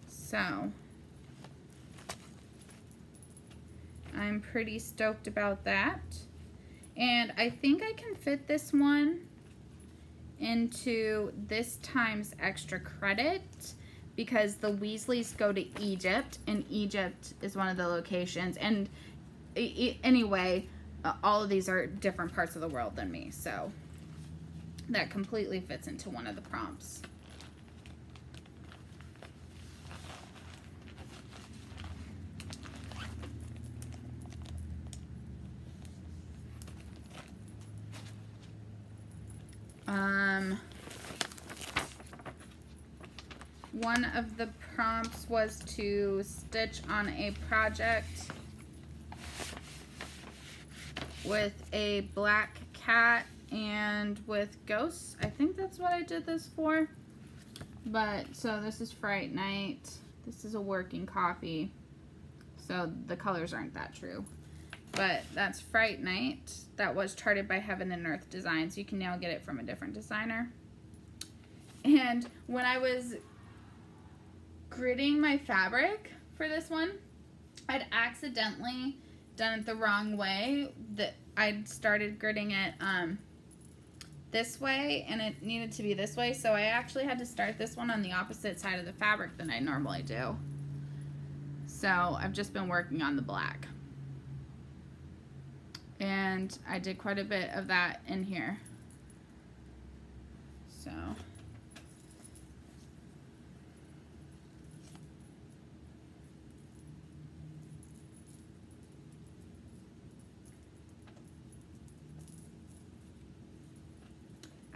So I'm pretty stoked about that. And I think I can fit this one into this times extra credit because the Weasleys go to Egypt, and Egypt is one of the locations. And anyway, all of these are different parts of the world than me, so that completely fits into one of the prompts. One of the prompts was to stitch on a project with a black cat and with ghosts. I think that's what I did this for. But, so this is Fright Night. This is a working copy. So the colors aren't that true. But that's Fright Night. That was charted by Heaven and Earth Designs. You can now get it from a different designer. And when I was gridding my fabric for this one, I'd accidentally done it the wrong way. That I'd started gridding it this way, and it needed to be this way, so I actually had to start this one on the opposite side of the fabric than I normally do. So I've just been working on the black, and I did quite a bit of that in here. So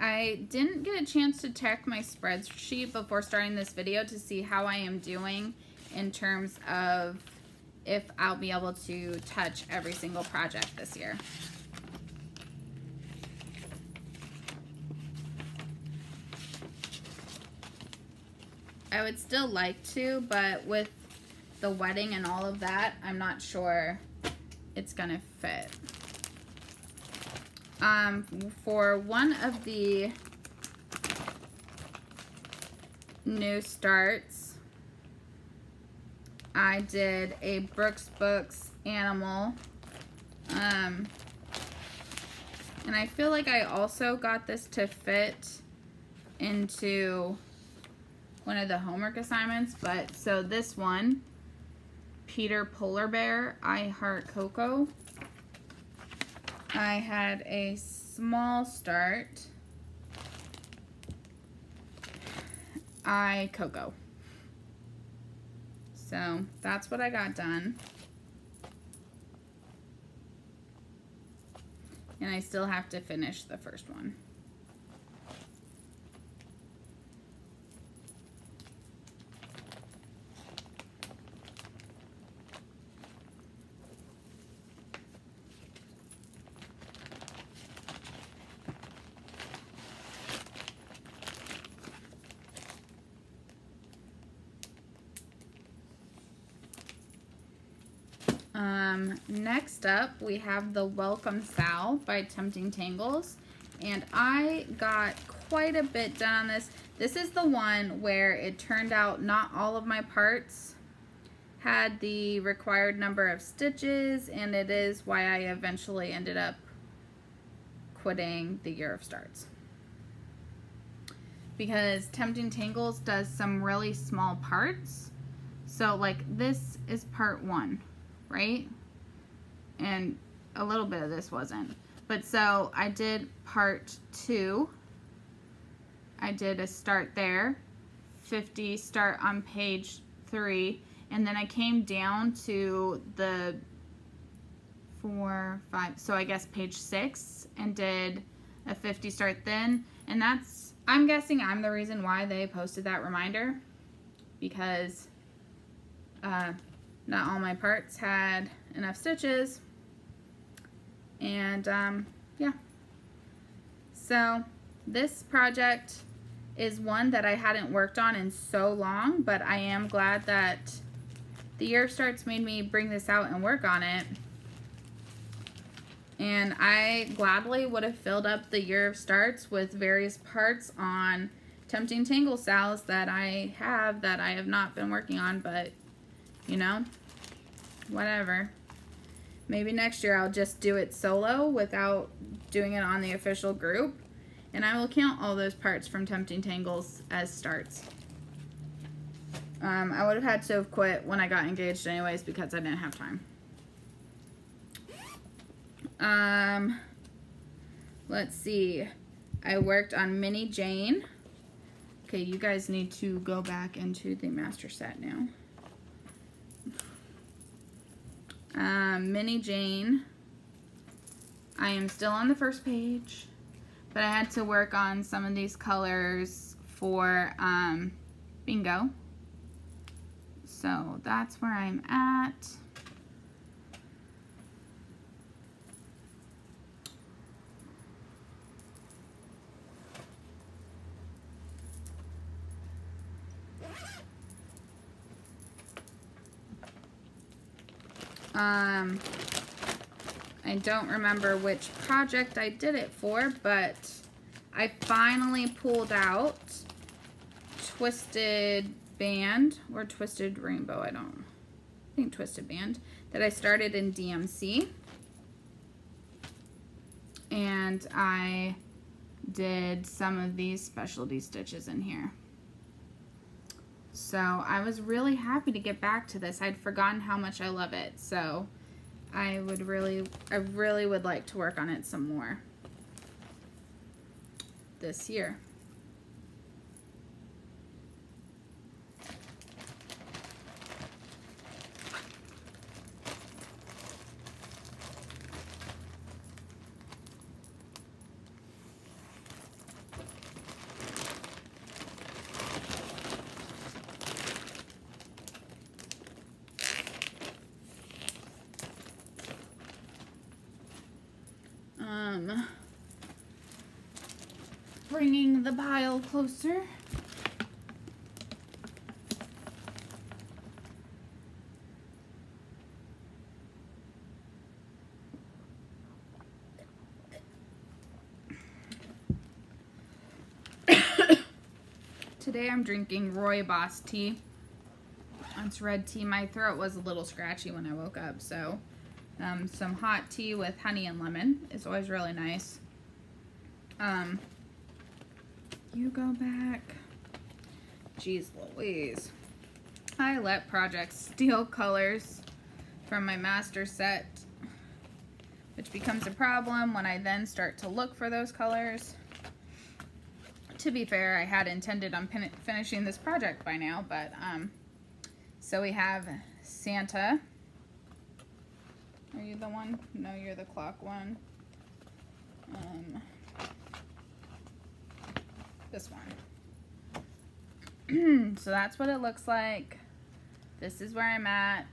I didn't get a chance to check my spreadsheet before starting this video to see how I am doing in terms of if I'll be able to touch every single project this year. I would still like to, but with the wedding and all of that, I'm not sure it's gonna fit. For one of the new starts, I did a Brooks Books animal, and I feel like I also got this to fit into one of the homework assignments, but so this one, Peter Polar Bear, I Heart Coco. I had a small start, I Coco. So that's what I got done. And I still have to finish the first one. Next up, we have the Welcome Sal by Tempting Tangles, and I got quite a bit done on this. This is the one where it turned out not all of my parts had the required number of stitches, and it is why I eventually ended up quitting the Year of Starts. Because Tempting Tangles does some really small parts. So like this is part 1, right? And a little bit of this wasn't. But so I did part 2. I did a start there, 50 start on page 3, and then I came down to the 4, 5, so I guess page 6, and did a 50 start then. And that's, I'm guessing I'm the reason why they posted that reminder, because not all my parts had enough stitches. And yeah, so this project is one that I hadn't worked on in so long, but I am glad that the year of starts made me bring this out and work on it. And I gladly would have filled up the year of starts with various parts on Tempting Tangle Sals that I have not been working on, but you know, whatever. Maybe next year I'll just do it solo without doing it on the official group, and I will count all those parts from Tempting Tangles as starts. I would have had to have quit when I got engaged anyways because I didn't have time. Let's see. I worked on Mini Jane. Okay, you guys need to go back into the master set now. Mini Jane. I am still on the first page, but I had to work on some of these colors for bingo. So that's where I'm at. I don't remember which project I did it for, but I finally pulled out Twisted Band or Twisted Rainbow, I think Twisted Band, that I started in DMC. And I did some of these specialty stitches in here. So I was really happy to get back to this. I'd forgotten how much I love it. So I really would like to work on it some more this year. Bringing the pile closer. Today I'm drinking Rooibos tea. It's red tea. My throat was a little scratchy when I woke up, so some hot tea with honey and lemon is always really nice. You go back. Jeez Louise. I let projects steal colors from my master set, which becomes a problem when I then start to look for those colors. To be fair, I had intended on finishing this project by now, but so we have Santa. Are you the one? No, you're the clock one. This one. So that's what it looks like. This is where I'm at.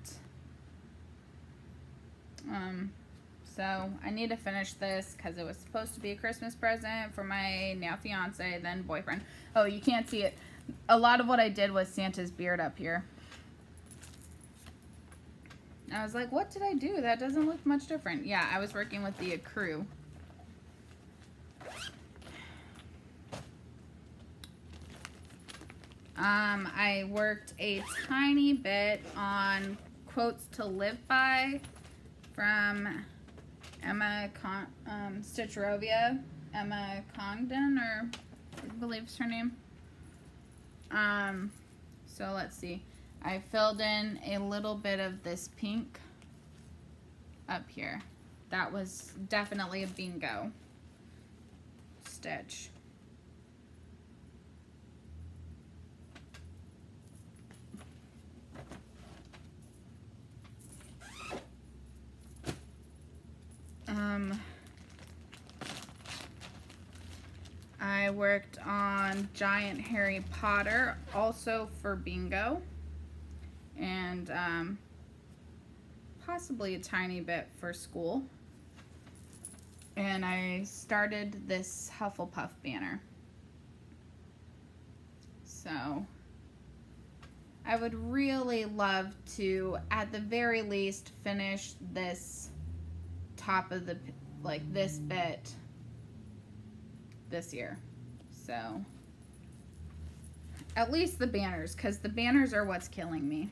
So I need to finish this because it was supposed to be a Christmas present for my now fiance, then boyfriend. Oh, you can't see it. A lot of what I did was Santa's beard up here. I was like, what did I do? That doesn't look much different. Yeah, I was working with the accrue. I worked a tiny bit on Quotes to Live By from Emma Stitcherovia. Emma Congdon, or I believe is her name. So let's see. I filled in a little bit of this pink up here. that was definitely a bingo stitch. I worked on Giant Harry Potter, also for bingo, and possibly a tiny bit for school. And I started this Hufflepuff banner. So I would really love to, at the very least, finish this top of the, like this bit this year. So at least the banners, because the banners are what's killing me.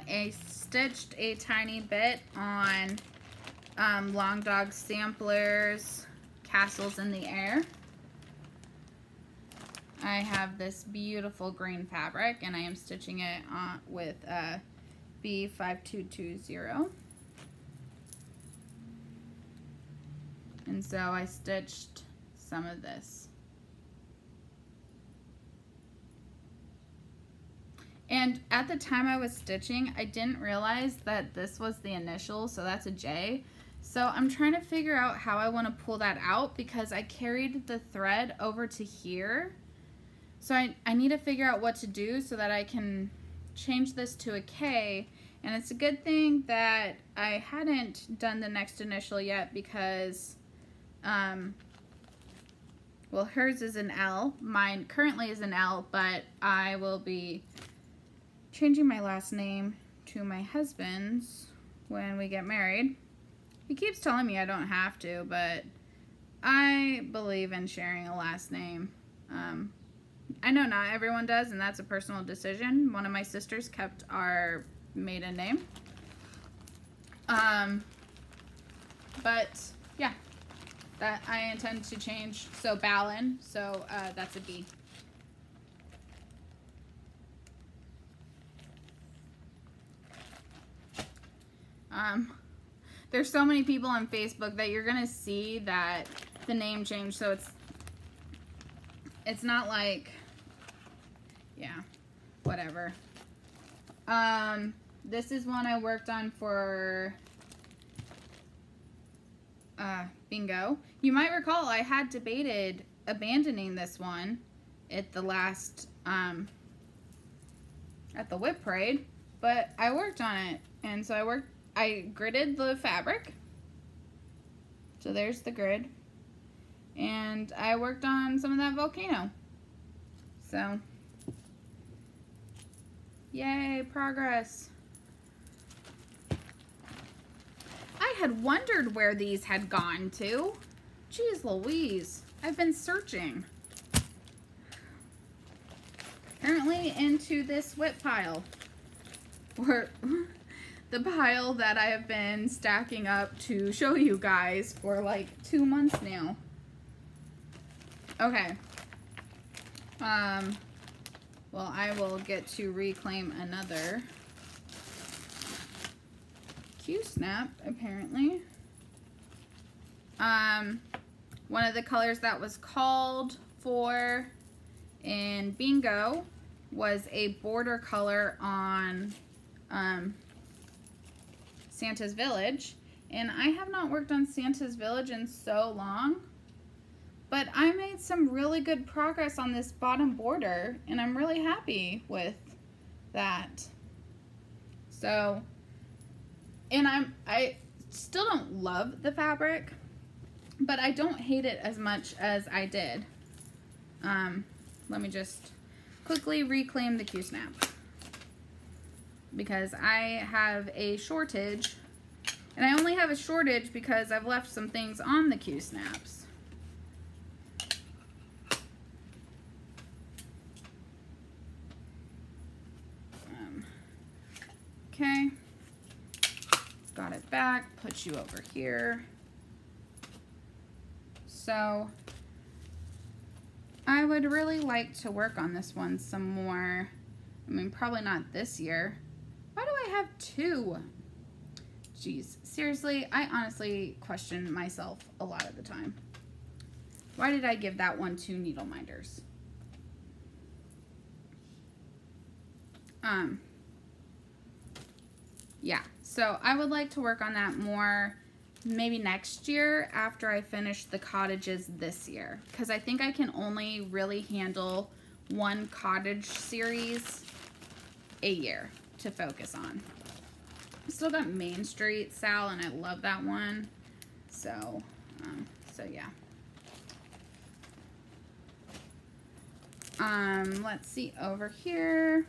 I stitched a tiny bit on Long Dog Sampler's Castles in the Air. I have this beautiful green fabric, and I am stitching it on with B5220. And so I stitched some of this. And at the time I was stitching, I didn't realize that this was the initial, so that's a J. So I'm trying to figure out how I want to pull that out, because I carried the thread over to here. So I need to figure out what to do so that I can change this to a K. And it's a good thing that I hadn't done the next initial yet, because, well, hers is an L. Mine currently is an L, but I will be changing my last name to my husband's when we get married. He keeps telling me I don't have to, but I believe in sharing a last name. I know not everyone does, and that's a personal decision. One of my sisters kept our maiden name. But yeah, that I intend to change. So Ballin, so that's a B. There's so many people on Facebook that you're gonna see that the name changed, so it's not like, yeah, whatever. This is one I worked on for bingo. You might recall I had debated abandoning this one at the last at the whip parade, but I worked on it, and so I gridded the fabric. So there's the grid. And I worked on some of that volcano. So, yay, progress. I had wondered where these had gone to. Jeez Louise, I've been searching. Apparently into this whip pile. Or the pile that I have been stacking up to show you guys for like 2 months now. Okay. Well, I will get to reclaim another Q-snap, apparently. One of the colors that was called for in bingo was a border color on Santa's Village, and I have not worked on Santa's Village in so long, but I made some really good progress on this bottom border, and I'm really happy with that. So, and I still don't love the fabric, but I don't hate it as much as I did. Let me just quickly reclaim the Q-snap, because I have a shortage, and I only have a shortage because I've left some things on the Q-snaps. Okay, got it back, put you over here. So I would really like to work on this one some more. I mean, probably not this year. Why do I have two? Jeez, seriously, I honestly question myself a lot of the time. Why did I give that one 2 needle minders? Yeah, so I would like to work on that more maybe next year after I finish the cottages this year, because I think I can only really handle one cottage series a year to focus on. Still got Main Street, Sal, and I love that one. So yeah. Let's see over here.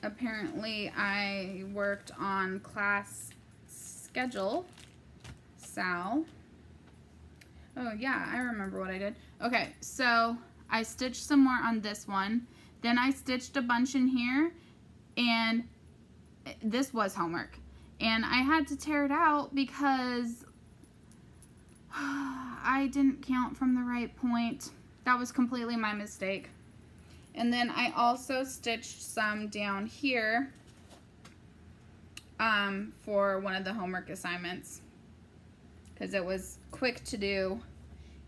Apparently I worked on class schedule, Sal. Oh yeah, I remember what I did. Okay, so I stitched some more on this one. Then I stitched a bunch in here, and this was homework. And I had to tear it out because I didn't count from the right point. That was completely my mistake. And then I also stitched some down here for one of the homework assignments because it was quick to do,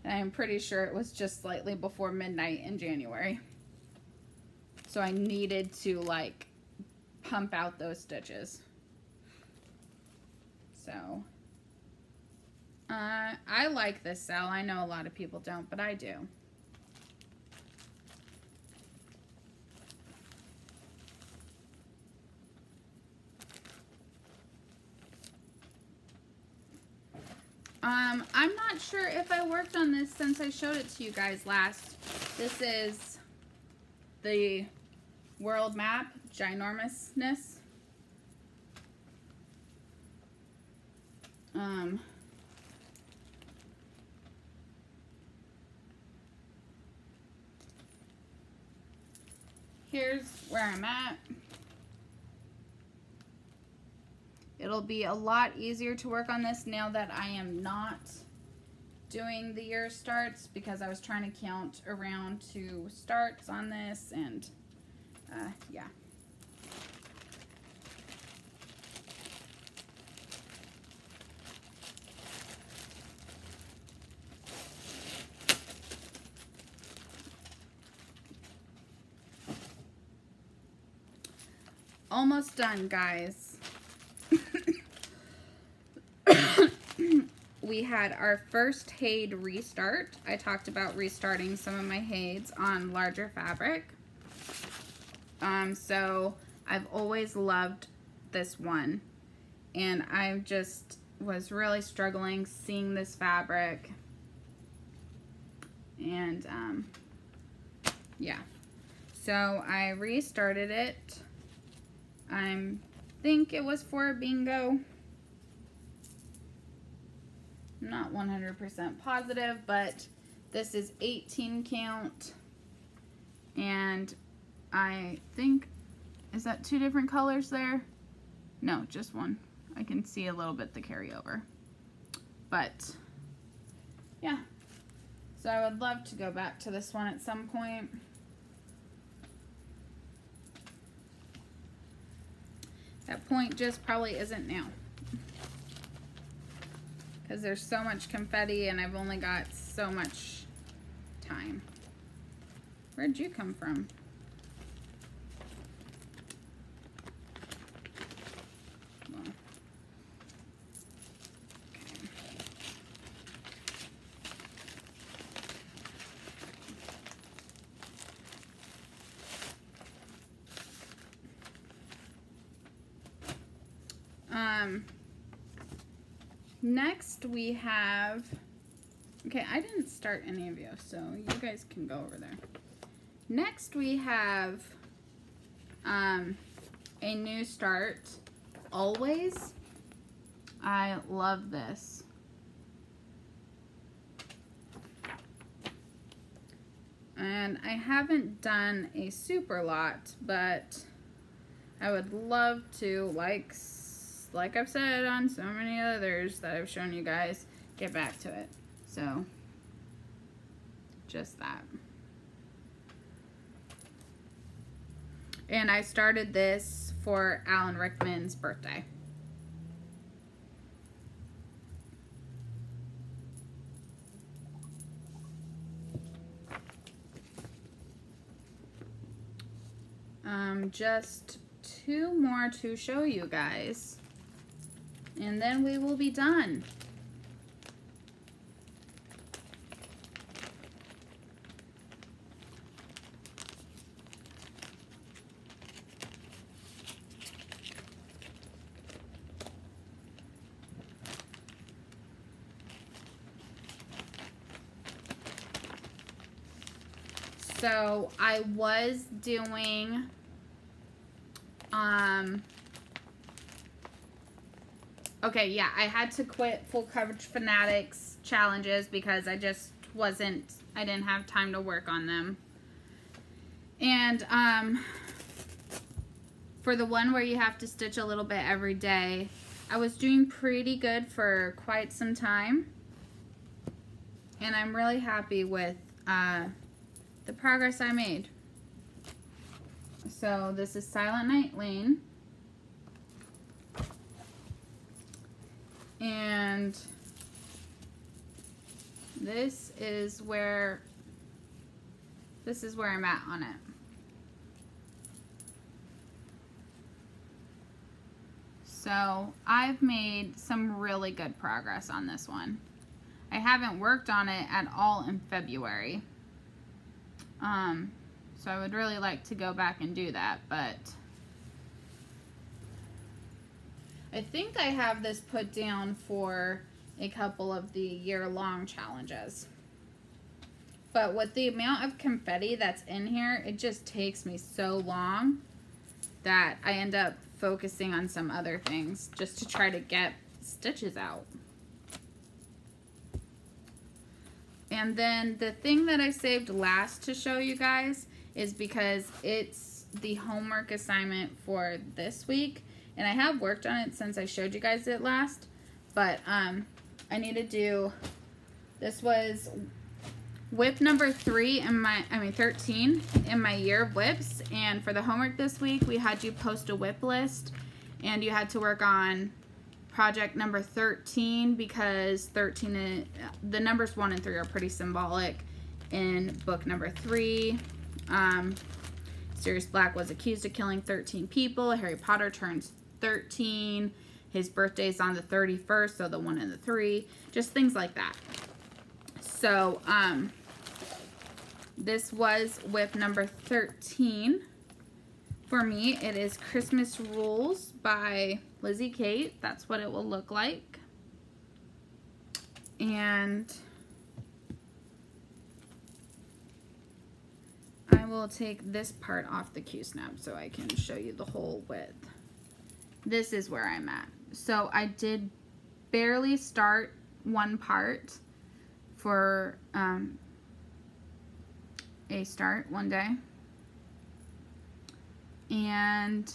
and I'm pretty sure it was just slightly before midnight in January. So I needed to like pump out those stitches. So I like this, Sal. I know a lot of people don't, but I do. I'm not sure if I worked on this since I showed it to you guys last. This is the world map, ginormousness. Here's where I'm at. It'll be a lot easier to work on this now that I am not doing the year starts, because I was trying to count around to starts on this, and yeah. Almost done, guys. We had our first Haid restart. I talked about restarting some of my Haids on larger fabric. So I've always loved this one, and I just was really struggling seeing this fabric, and yeah, so I restarted it. I think it was for a bingo. I'm not 100% positive, but this is 18 count, and I think, is that 2 different colors there? No, just one. I can see a little bit the carryover, but yeah, so I would love to go back to this one at some point. That point just probably isn't now, because there's so much confetti and I've only got so much time. Where'd you come from? Well, okay. Next we have, okay, I didn't start any of you, so you guys can go over there. Next we have a new start, Always. I love this. And I haven't done a super lot, but I would love to, like I've said on so many others that I've shown you guys, get back to it. So just that. And I started this for Alan Rickman's birthday. Just 2 more to show you guys, and then we will be done. So I was doing okay, yeah, I had to quit Full Coverage Fanatics challenges because I didn't have time to work on them. And for the one where you have to stitch a little bit every day, I was doing pretty good for quite some time, and I'm really happy with the progress I made. So this is Silent Night Lane, and this is where I'm at on it. So I've made some really good progress on this one. I haven't worked on it at all in February. So I would really like to go back and do that, but I think I have this put down for a couple of the year-long challenges. But with the amount of confetti that's in here, it just takes me so long that I end up focusing on some other things just to try to get stitches out. And then the thing that I saved last to show you guys is because it's the homework assignment for this week, and I have worked on it since I showed you guys it last, but I need to do, this was whip number 13 in my year of whips, and for the homework this week we had you post a whip list, and you had to work on project number 13 because 13, the numbers 1 and 3 are pretty symbolic in book number 3. Sirius Black was accused of killing 13 people. Harry Potter turns 13. His birthday's on the 31st, so the 1 and the 3. Just things like that. So, this was whip number 13. For me, it is Christmas Rules by Lizzie Kate. That's what it will look like. And I will take this part off the Q-snap so I can show you the whole width. This is where I'm at. So I did barely start one part for a start one day. And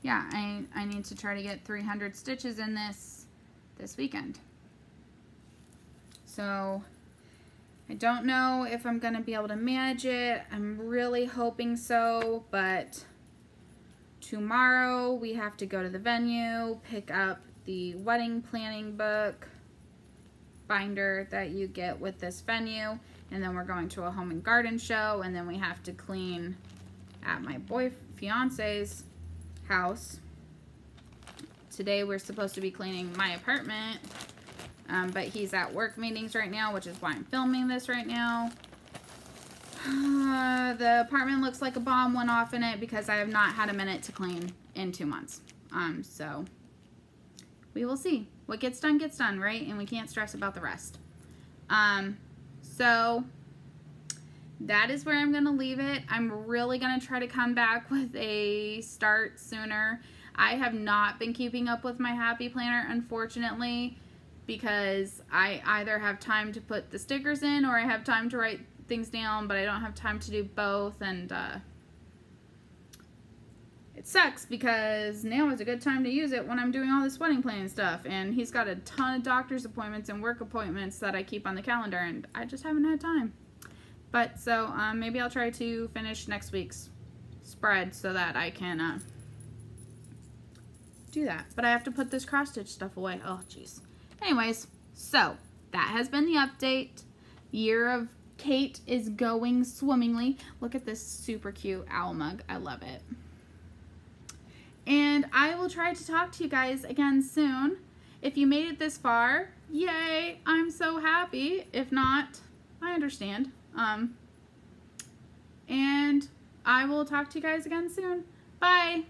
yeah, I need to try to get 300 stitches in this weekend. So I don't know if I'm gonna be able to manage it. I'm really hoping so, but tomorrow we have to go to the venue, pick up the wedding planning book binder that you get with this venue, and then we're going to a home and garden show, and then we have to clean at my fiance's house. Today we're supposed to be cleaning my apartment, but he's at work meetings right now, which is why I'm filming this right now. The apartment looks like a bomb went off in it because I have not had a minute to clean in 2 months. So we will see. What gets done, right? And we can't stress about the rest. So that is where I'm going to leave it. I'm really going to try to come back with a start sooner. I have not been keeping up with my Happy Planner, unfortunately, because I either have time to put the stickers in or I have time to write things down, but I don't have time to do both, and it sucks because now is a good time to use it when I'm doing all this wedding planning stuff, and he's got a ton of doctor's appointments and work appointments that I keep on the calendar, and I just haven't had time. But so maybe I'll try to finish next week's spread so that I can do that. But I have to put this cross stitch stuff away. Oh jeez. Anyways, so that has been the update. Year of Kate is going swimmingly. Look at this super cute owl mug. I love it. And I will try to talk to you guys again soon. If you made it this far, yay, I'm so happy. If not, I understand. And I will talk to you guys again soon. Bye.